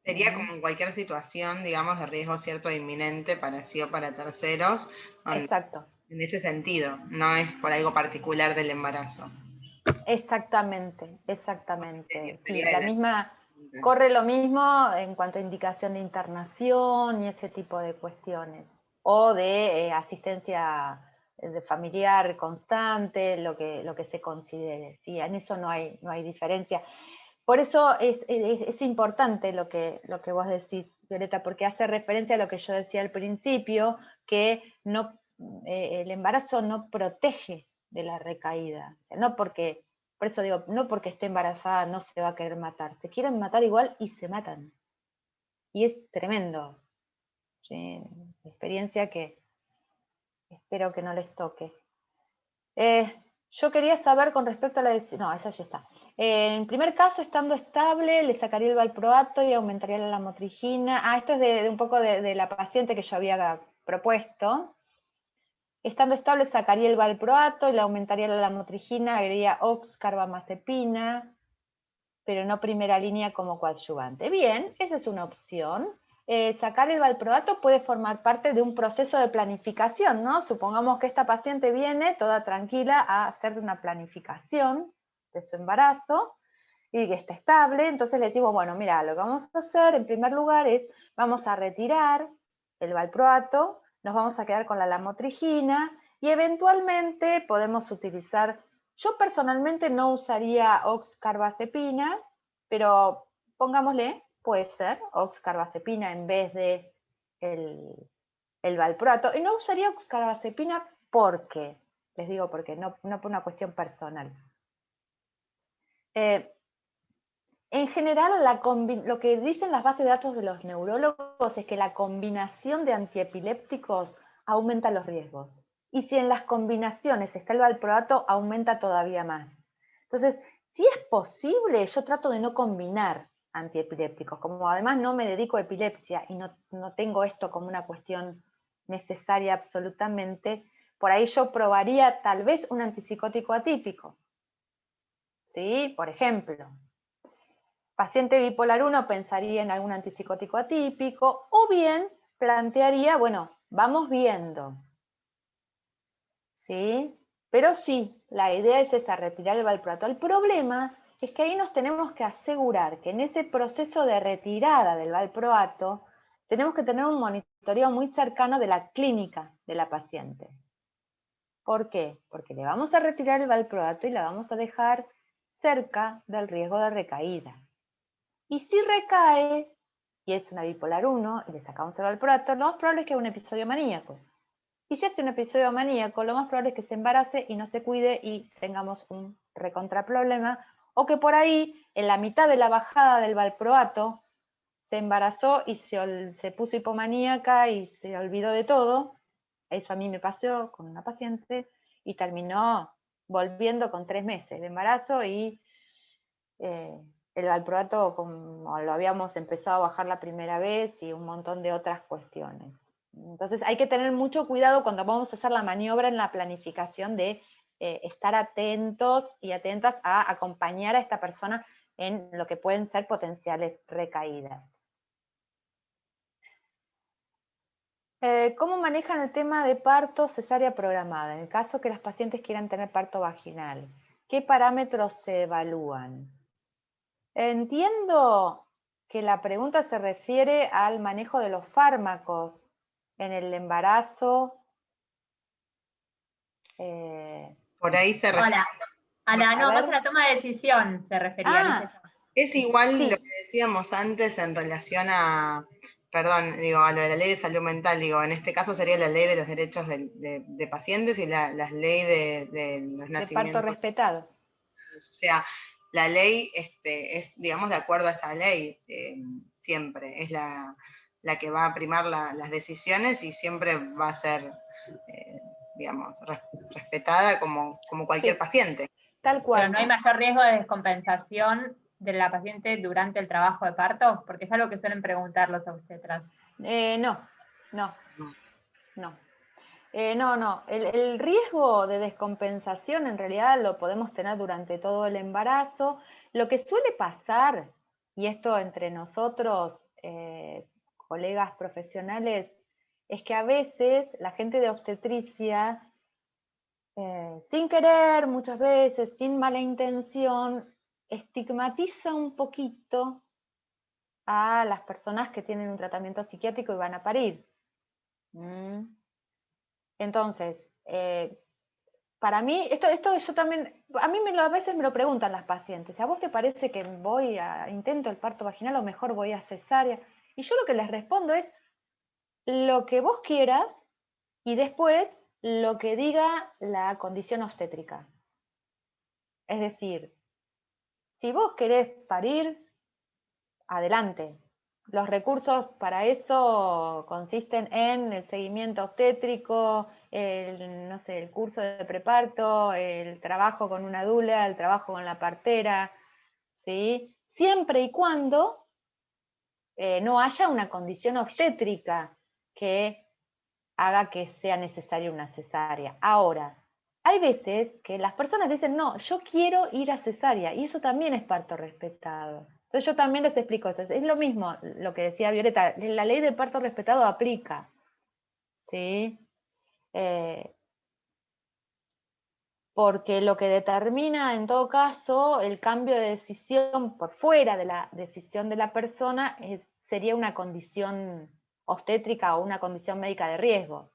Sería como en cualquier situación, digamos, de riesgo cierto e inminente para sí o para terceros. Exacto. En ese sentido, no es por algo particular del embarazo. Exactamente. Sí, la misma, corre lo mismo en cuanto a indicación de internación y ese tipo de cuestiones, o de asistencia de familiar constante, lo que se considere. ¿Sí? En eso no hay diferencia. Por eso es importante lo que vos decís, Violeta, porque hace referencia a lo que yo decía al principio, que el embarazo no protege de la recaída. O sea, por eso digo, no porque esté embarazada no se va a querer matar. Se quieren matar igual y se matan. Y es tremendo. ¿Sí? Experiencia que espero que no les toque. Yo quería saber con respecto a la decisión. No, esa ya está. En primer caso, estando estable, le sacaría el valproato y aumentaría la lamotrigina. Esto es de un poco de la paciente que yo había propuesto. Estando estable, sacaría el valproato y le aumentaría la lamotrigina, agregaría oxcarbamazepina, pero no primera línea como coadyuvante. Bien, esa es una opción. Sacar el valproato puede formar parte de un proceso de planificación, ¿no? Supongamos que esta paciente viene toda tranquila a hacer una planificación de su embarazo y que está estable, entonces le decimos, bueno, mira, lo que vamos a hacer en primer lugar es, vamos a retirar el valproato, nos vamos a quedar con la lamotrigina y eventualmente podemos utilizar, yo personalmente no usaría oxcarbazepina, pero pongámosle, puede ser oxcarbazepina en vez de el valproato. Y no usaría oxcarbazepina porque, les digo porque, no por una cuestión personal. En general, lo que dicen las bases de datos de los neurólogos es que la combinación de antiepilépticos aumenta los riesgos. Y si en las combinaciones está el valproato, aumenta todavía más. Entonces, si es posible, yo trato de no combinar antiepilépticos. Como además no me dedico a epilepsia y no tengo esto como una cuestión necesaria absolutamente, por ahí yo probaría tal vez un antipsicótico atípico. ¿Sí? Por ejemplo. Paciente bipolar 1 pensaría en algún antipsicótico atípico, o bien plantearía, bueno, vamos viendo. ¿Sí? Pero sí, la idea es esa, retirar el valproato. El problema es que ahí nos tenemos que asegurar que en ese proceso de retirada del valproato tenemos que tener un monitoreo muy cercano de la clínica de la paciente. ¿Por qué? Porque le vamos a retirar el valproato y la vamos a dejar cerca del riesgo de recaída. Y si recae, y es una bipolar 1, y le sacamos el valproato, lo más probable es que es un episodio maníaco. Y si hace un episodio maníaco, lo más probable es que se embarace y no se cuide y tengamos un recontraproblema, o que por ahí, en la mitad de la bajada del valproato, se embarazó y se puso hipomaníaca y se olvidó de todo. Eso a mí me pasó con una paciente y terminó volviendo con 3 meses de embarazo y el valproato, como lo habíamos empezado a bajar la primera vez, y un montón de otras cuestiones. Entonces hay que tener mucho cuidado cuando vamos a hacer la maniobra en la planificación de estar atentos y atentas a acompañar a esta persona en lo que pueden ser potenciales recaídas. ¿Cómo manejan el tema de parto cesárea programada? En el caso que las pacientes quieran tener parto vaginal, ¿qué parámetros se evalúan? Entiendo que la pregunta se refiere al manejo de los fármacos en el embarazo. Por ahí se refiere. No, más a la toma de decisión se refería. Es igual Sí. lo que decíamos antes en relación a, perdón, digo, a lo de la ley de salud mental, digo, en este caso sería la ley de los derechos de pacientes y la ley de los De nacimientos. parto respetado. O sea, la ley es, digamos, de acuerdo a esa ley, siempre, es la que va a primar las decisiones y siempre va a ser, digamos, respetada como cualquier paciente. Tal cual. Pero no hay mayor riesgo de descompensación de la paciente durante el trabajo de parto, porque es algo que suelen preguntar los obstetras. No. El riesgo de descompensación en realidad lo podemos tener durante todo el embarazo. Lo que suele pasar, y esto entre nosotros, colegas profesionales, es que a veces la gente de obstetricia, sin querer, muchas veces, sin mala intención, estigmatiza un poquito a las personas que tienen un tratamiento psiquiátrico y van a parir. Entonces, para mí, esto yo también, a mí a veces me lo preguntan las pacientes, ¿a vos te parece que intento el parto vaginal o mejor voy a cesárea? Y yo lo que les respondo es lo que vos quieras y después lo que diga la condición obstétrica. Es decir, si vos querés parir, adelante. Los recursos para eso consisten en el seguimiento obstétrico, el curso de preparto, el trabajo con una dula, el trabajo con la partera, ¿sí? Siempre y cuando no haya una condición obstétrica que haga que sea necesaria una cesárea. Ahora, hay veces que las personas dicen, no, yo quiero ir a cesárea, y eso también es parto respetado. Entonces yo también les explico esto. Es lo mismo lo que decía Violeta, la ley del parto respetado aplica, ¿sí? Porque lo que determina en todo caso el cambio de decisión por fuera de la decisión de la persona sería una condición obstétrica o una condición médica de riesgo.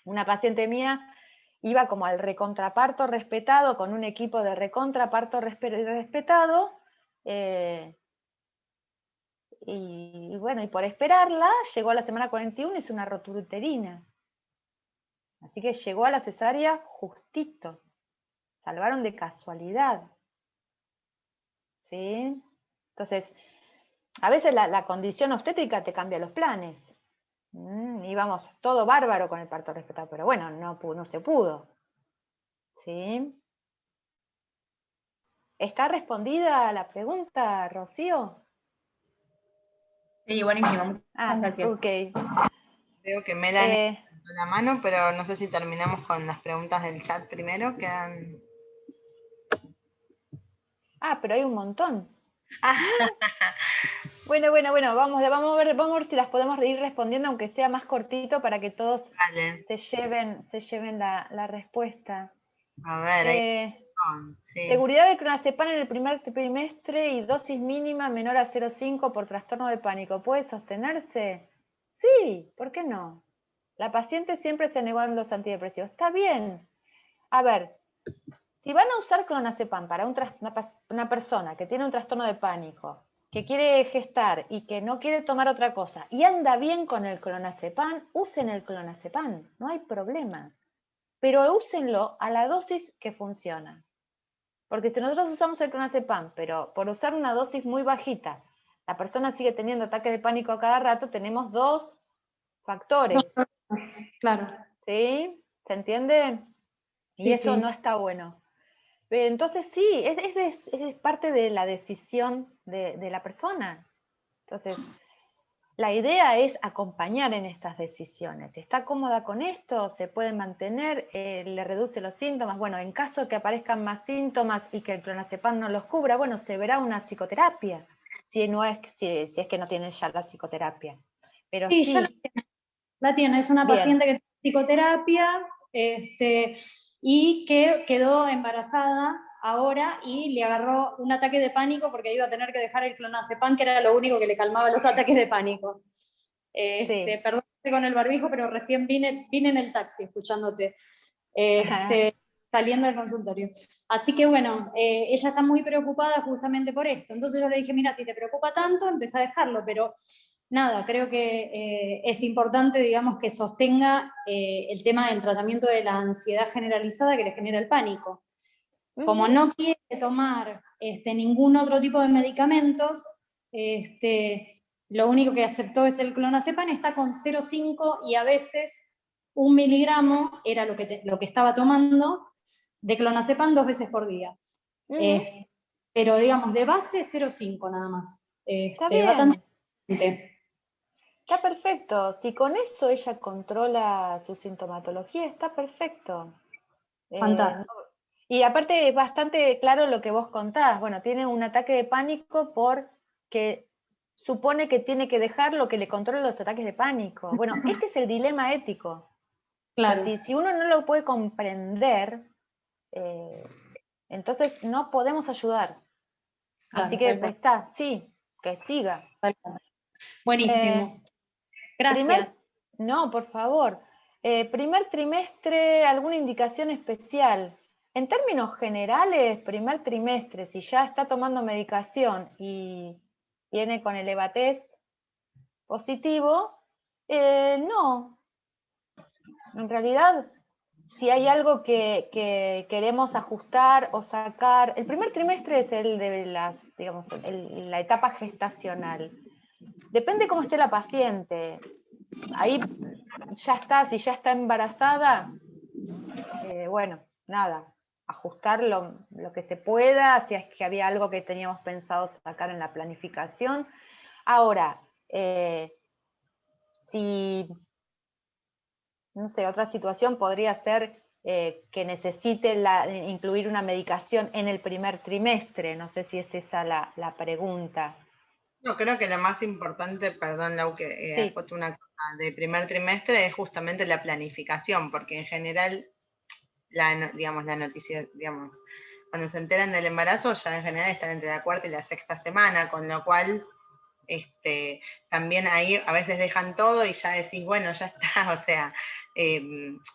Una paciente mía iba como al recontraparto respetado, con un equipo de recontraparto respetado, y bueno, y por esperarla, llegó a la semana 41 y hizo una rotura uterina. Así que llegó a la cesárea justito. Salvaron de casualidad. ¿Sí? Entonces, a veces la condición obstétrica te cambia los planes. Íbamos todo bárbaro con el parto respetado, pero bueno, no se pudo. ¿Sí? ¿Está respondida la pregunta, Rocío? Sí, buenísimo. Muchas gracias. Ok. Veo que Melanie levantó la mano, pero no sé si terminamos con las preguntas del chat primero. Pero hay un montón. Bueno, vamos a ver si las podemos ir respondiendo, aunque sea más cortito, para que todos se lleven la respuesta. A ver, sí. Seguridad del clonazepam en el primer trimestre y dosis mínima menor a 0,5 por trastorno de pánico. ¿Puede sostenerse? Sí, ¿por qué no? La paciente siempre se negó a los antidepresivos. Está bien. A ver, si van a usar clonazepam para una persona que tiene un trastorno de pánico, que quiere gestar y que no quiere tomar otra cosa, y anda bien con el clonazepam, usen el clonazepam, no hay problema. Pero úsenlo a la dosis que funciona. Porque si nosotros usamos el clonazepam, pero por usar una dosis muy bajita, la persona sigue teniendo ataques de pánico a cada rato, tenemos dos factores. Claro. ¿Sí? ¿Se entiende? Y Sí, eso sí. no está bueno. Entonces sí, es parte de la decisión de la persona. Entonces, la idea es acompañar en estas decisiones. Si está cómoda con esto, se puede mantener, le reduce los síntomas. Bueno, en caso de que aparezcan más síntomas y que el clonazepam no los cubra, bueno, se verá una psicoterapia, si es que no tienen ya la psicoterapia. Pero Sí, sí, ya la tiene, es una bien. paciente que tiene psicoterapia y que quedó embarazada ahora y le agarró un ataque de pánico porque iba a tener que dejar el clonazepam, que era lo único que le calmaba los ataques de pánico. Sí. Perdón con el barbijo, pero recién vine en el taxi escuchándote, saliendo del consultorio. Así que bueno, ella está muy preocupada justamente por esto. Entonces yo le dije, mira, si te preocupa tanto, empieza a dejarlo, pero nada, creo que es importante, digamos, que sostenga el tema del tratamiento de la ansiedad generalizada que le genera el pánico. Como no quiere tomar ningún otro tipo de medicamentos, lo único que aceptó es el clonazepam, está con 0,5 y a veces 1 miligramo era lo que estaba tomando de clonazepam 2 veces por día. Pero digamos, de base 0,5 nada más. Está bien. Bastante. Está perfecto. Si con eso ella controla su sintomatología, está perfecto. Fantástico. Y aparte es bastante claro lo que vos contás. Bueno, tiene un ataque de pánico porque supone que tiene que dejar lo que le controla los ataques de pánico. Bueno, este es el dilema ético. Claro. O sea, si uno no lo puede comprender, entonces no podemos ayudar. Claro, Así que está, sí, que siga. Buenísimo. Gracias. No, por favor. Primer trimestre, ¿alguna indicación especial? En términos generales, primer trimestre, si ya está tomando medicación y viene con el EVA-test positivo, no. En realidad, si hay algo que queremos ajustar o sacar, el primer trimestre es el de la etapa gestacional. Depende cómo esté la paciente. Ahí ya está, si ya está embarazada, bueno, nada, ajustar lo que se pueda, si es que había algo que teníamos pensado sacar en la planificación. Ahora, si, no sé, otra situación podría ser que necesite incluir una medicación en el primer trimestre, no sé si es esa la pregunta. No, creo que lo más importante, perdón, Lau, que Sí. acoto una cosa, de primer trimestre es justamente la planificación, porque en general, la noticia, cuando se enteran del embarazo, ya en general están entre la cuarta y la sexta semana, con lo cual también ahí a veces dejan todo y ya decís, bueno, ya está, o sea,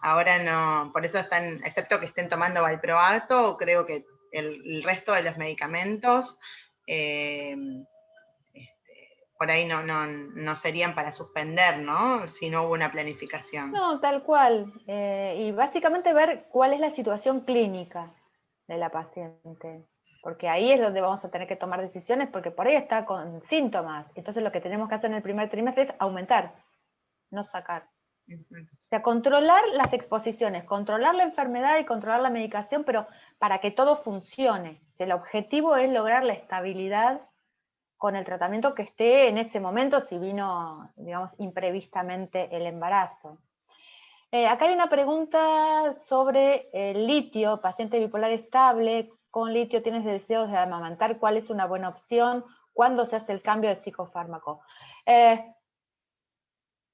ahora no, por eso están, excepto que estén tomando valproato, creo que el resto de los medicamentos por ahí no serían para suspender, ¿no? Si no hubo una planificación. No, tal cual. Y básicamente ver cuál es la situación clínica de la paciente. Porque ahí es donde vamos a tener que tomar decisiones, porque por ahí está con síntomas. Entonces lo que tenemos que hacer en el primer trimestre es aumentar, no sacar. O sea, controlar las exposiciones, controlar la enfermedad y controlar la medicación, pero para que todo funcione. El objetivo es lograr la estabilidad con el tratamiento que esté en ese momento, si vino, digamos, imprevistamente el embarazo. Acá hay una pregunta sobre el litio, paciente bipolar estable, con litio tienes deseos de amamantar, ¿cuál es una buena opción? ¿Cuándo se hace el cambio de psicofármaco?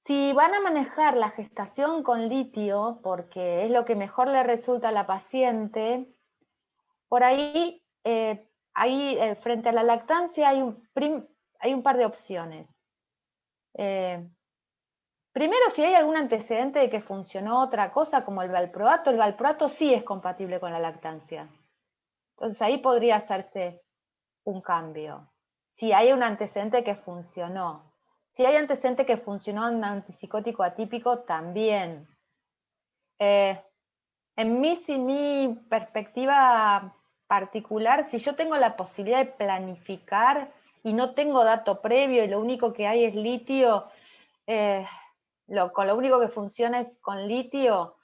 Si van a manejar la gestación con litio, porque es lo que mejor le resulta a la paciente, por ahí, frente a la lactancia hay un par de opciones. Primero, si hay algún antecedente de que funcionó otra cosa, como el valproato sí es compatible con la lactancia. Entonces ahí podría hacerse un cambio. Si hay un antecedente que funcionó. Si hay antecedente que funcionó en antipsicótico atípico, también. En mi perspectiva particular, si yo tengo la posibilidad de planificar y no tengo dato previo y lo único que hay es litio, lo único que funciona es con litio,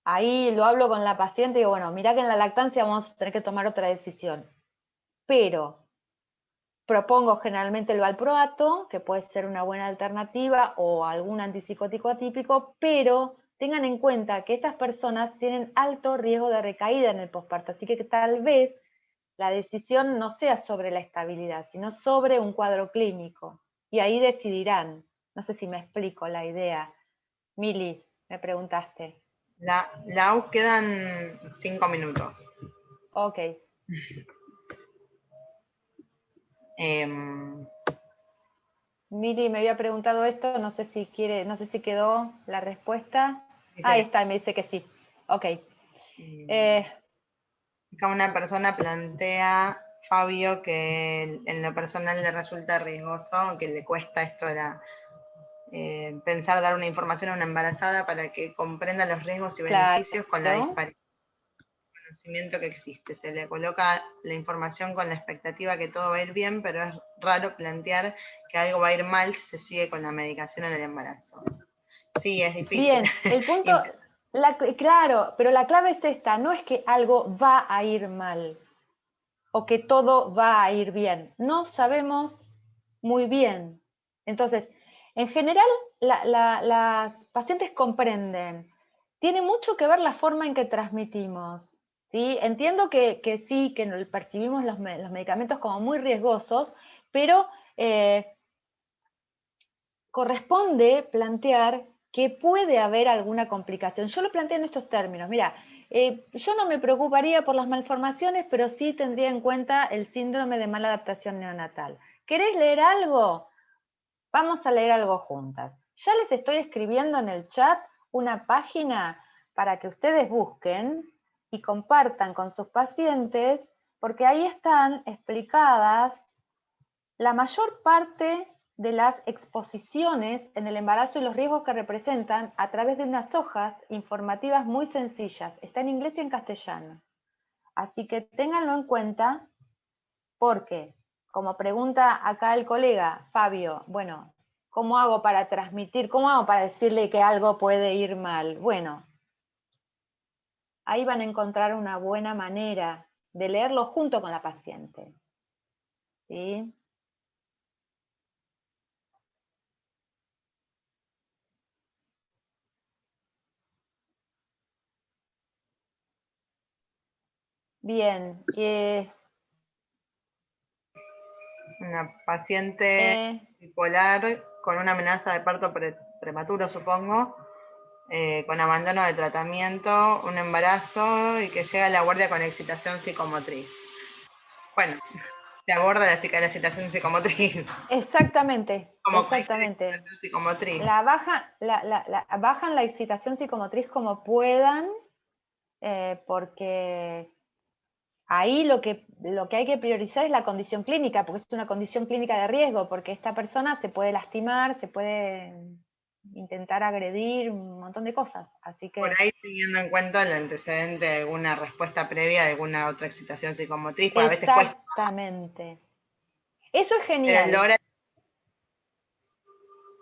ahí lo hablo con la paciente y digo, bueno, mirá que en la lactancia vamos a tener que tomar otra decisión. Pero propongo generalmente el valproato, que puede ser una buena alternativa, o algún antipsicótico atípico, pero tengan en cuenta que estas personas tienen alto riesgo de recaída en el posparto, así que tal vez la decisión no sea sobre la estabilidad, sino sobre un cuadro clínico. Y ahí decidirán. No sé si me explico la idea. Mili, me preguntaste. Lau, quedan 5 minutos. Ok. Mili me había preguntado esto, no sé si quedó la respuesta. Ahí está, me dice que sí. Ok. Acá una persona plantea, Fabio, que en lo personal le resulta riesgoso, que le cuesta esto de pensar dar una información a una embarazada para que comprenda los riesgos y beneficios con la disparidad de conocimiento que existe. Se le coloca la información con la expectativa que todo va a ir bien, pero es raro plantear que algo va a ir mal si se sigue con la medicación en el embarazo. Sí, es difícil. Bien, el punto, claro, pero la clave es esta, no es que algo va a ir mal o que todo va a ir bien, no sabemos muy bien. Entonces, en general, las pacientes comprenden, tiene mucho que ver la forma en que transmitimos, ¿sí? Entiendo que sí, que percibimos los medicamentos como muy riesgosos, pero corresponde plantear que puede haber alguna complicación. Yo lo planteo en estos términos. Mira, yo no me preocuparía por las malformaciones, pero sí tendría en cuenta el síndrome de mala adaptación neonatal. ¿Querés leer algo? Vamos a leer algo juntas. Ya les estoy escribiendo en el chat una página para que ustedes busquen y compartan con sus pacientes, porque ahí están explicadas la mayor parte de las exposiciones en el embarazo y los riesgos que representan a través de unas hojas informativas muy sencillas. Está en inglés y en castellano. Así que ténganlo en cuenta porque, como pregunta acá el colega Fabio, bueno, ¿cómo hago para transmitir? ¿Cómo hago para decirle que algo puede ir mal? Bueno, ahí van a encontrar una buena manera de leerlo junto con la paciente. ¿Sí? Bien. Una paciente bipolar con una amenaza de parto prematuro, supongo, con abandono de tratamiento, un embarazo y que llega a la guardia con excitación psicomotriz. Bueno, se aborda la excitación psicomotriz. Exactamente, Como exactamente. Psicomotriz. Bajan la excitación psicomotriz como puedan, porque ahí lo que hay que priorizar es la condición clínica, porque es una condición clínica de riesgo, porque esta persona se puede lastimar, se puede intentar agredir, un montón de cosas. Así que, por ahí teniendo en cuenta el antecedente de alguna respuesta previa de alguna otra excitación psicomotriz, pues a veces cuesta. Exactamente. Eso es genial.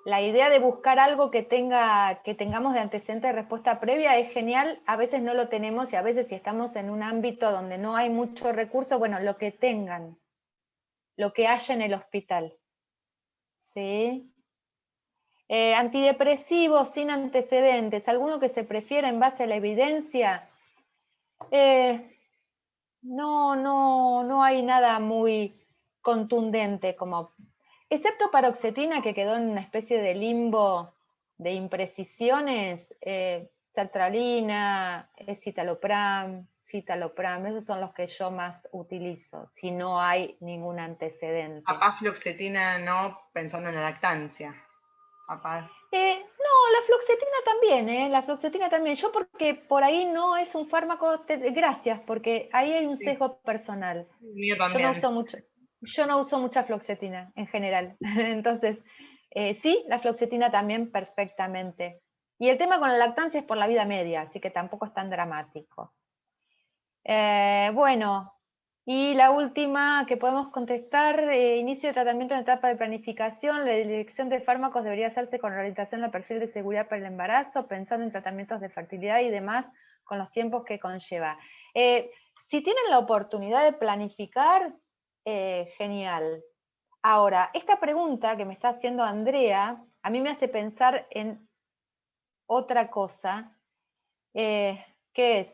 La idea de buscar algo que tengamos de antecedente de respuesta previa es genial. A veces no lo tenemos y a veces si estamos en un ámbito donde no hay mucho recurso, bueno, lo que tengan, lo que haya en el hospital. ¿Sí? Antidepresivos sin antecedentes, alguno que se prefiera en base a la evidencia. No hay nada muy contundente, excepto paroxetina, que quedó en una especie de limbo de imprecisiones, sertralina, citalopram, esos son los que yo más utilizo, si no hay ningún antecedente. Papá fluoxetina no, pensando en la lactancia. Papás. No, la fluoxetina también, yo porque por ahí no es un fármaco, gracias, porque ahí hay un sesgo personal. Mío también. Yo no uso mucha fluoxetina en general, entonces sí, la fluoxetina también perfectamente. Y el tema con la lactancia es por la vida media, así que tampoco es tan dramático. Bueno, y la última que podemos contestar, inicio de tratamiento en etapa de planificación, la elección de fármacos debería hacerse con orientación al perfil de seguridad para el embarazo, pensando en tratamientos de fertilidad y demás, con los tiempos que conlleva. Si tienen la oportunidad de planificar, genial. Ahora, esta pregunta que me está haciendo Andrea, a mí me hace pensar en otra cosa, que es,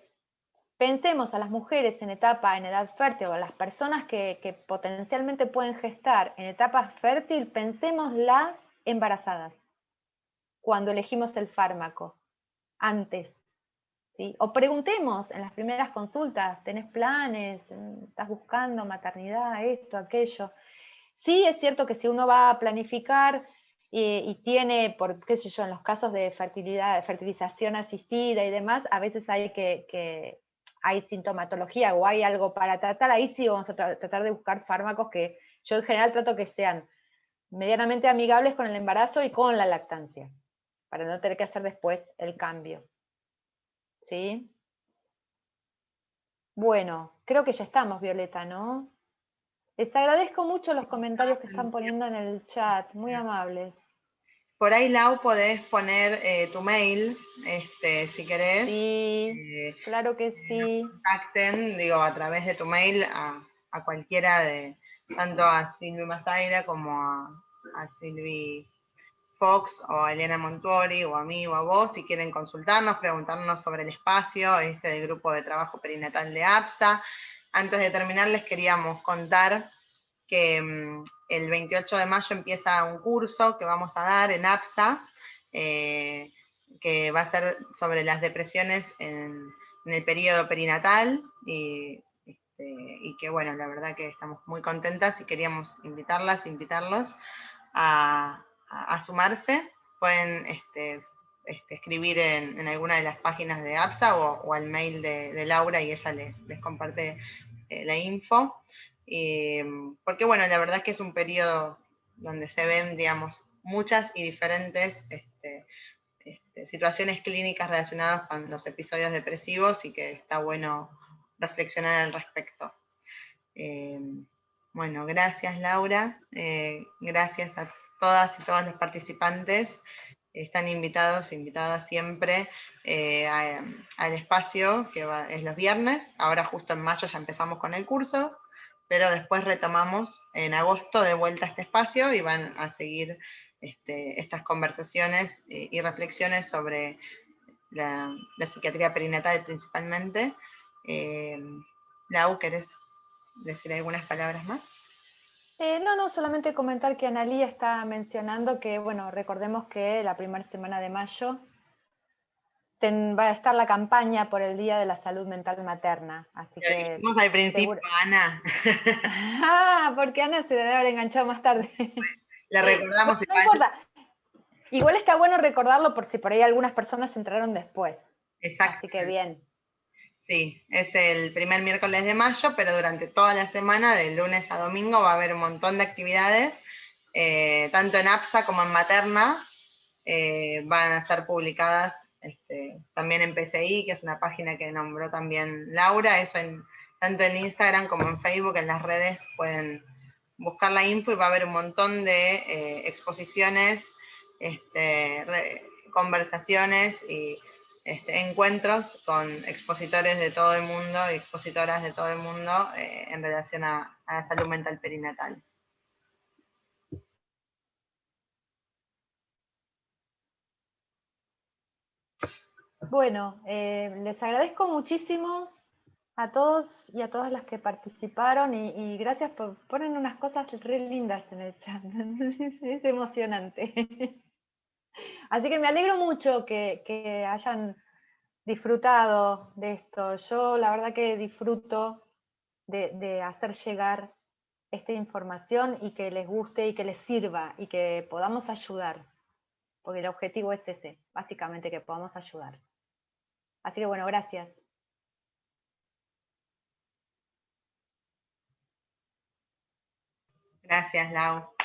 pensemos a las mujeres en edad fértil, o a las personas que potencialmente pueden gestar en etapa fértil, pensémosla embarazadas, cuando elegimos el fármaco, antes. ¿Sí? O preguntemos en las primeras consultas, ¿tenés planes? ¿Estás buscando maternidad? Esto, aquello. Sí, es cierto que si uno va a planificar y tiene, por qué sé yo, en los casos de fertilización asistida y demás, a veces hay hay sintomatología o hay algo para tratar, ahí sí vamos a tratar de buscar fármacos que yo en general trato que sean medianamente amigables con el embarazo y con la lactancia, para no tener que hacer después el cambio. ¿Sí? Bueno, creo que ya estamos, Violeta, ¿no? Les agradezco mucho los comentarios que están poniendo en el chat, muy amables. Por ahí, Lau, podés poner tu mail, si querés. Sí, claro que sí. Contacten, digo, a través de tu mail a cualquiera tanto a Silvi Mazaira como a Silvi Fox o a Elena Montuori o a mí o a vos, si quieren consultarnos, preguntarnos sobre el espacio del grupo de trabajo perinatal de APSA. Antes de terminar, les queríamos contar que el 28 de mayo empieza un curso que vamos a dar en APSA, que va a ser sobre las depresiones en el periodo perinatal, y que bueno, la verdad que estamos muy contentas y queríamos invitarlos a sumarse. Pueden escribir en alguna de las páginas de APSA o al mail de Laura y ella les comparte la info. Porque bueno, la verdad es que es un periodo donde se ven, digamos, muchas y diferentes situaciones clínicas relacionadas con los episodios depresivos y que está bueno reflexionar al respecto. Bueno, gracias Laura, gracias a todas y todos los participantes. Están invitadas siempre al espacio, que es los viernes. Ahora justo en mayo ya empezamos con el curso, pero después retomamos en agosto de vuelta a este espacio y van a seguir estas conversaciones y reflexiones sobre la psiquiatría perinatal principalmente. Lau, ¿querés decir algunas palabras más? No, solamente comentar que Analía está mencionando que, bueno, recordemos que la primera semana de mayo va a estar la campaña por el Día de la Salud Mental Materna, así Lo que... dijimos al principio, Ana. Porque Ana se debe haber enganchado más tarde. La recordamos No igual. importa. Igual está bueno recordarlo por si por ahí algunas personas se enteraron después. Exacto. Así que bien. Sí, es el primer miércoles de mayo, pero durante toda la semana, de lunes a domingo, va a haber un montón de actividades, tanto en APSA como en Materna. Van a estar publicadas también en PCI, que es una página que nombró también Laura. Eso tanto en Instagram como en Facebook, en las redes, pueden buscar la info y va a haber un montón de exposiciones, conversaciones y encuentros con expositores de todo el mundo y expositoras de todo el mundo en relación a la salud mental perinatal. Bueno, les agradezco muchísimo a todos y a todas las que participaron y gracias por poner unas cosas re lindas en el chat. Es emocionante. Así que me alegro mucho que hayan disfrutado de esto. Yo la verdad que disfruto de hacer llegar esta información y que les guste y que les sirva y que podamos ayudar, porque el objetivo es ese, básicamente que podamos ayudar. Así que bueno, gracias. Gracias, Lau.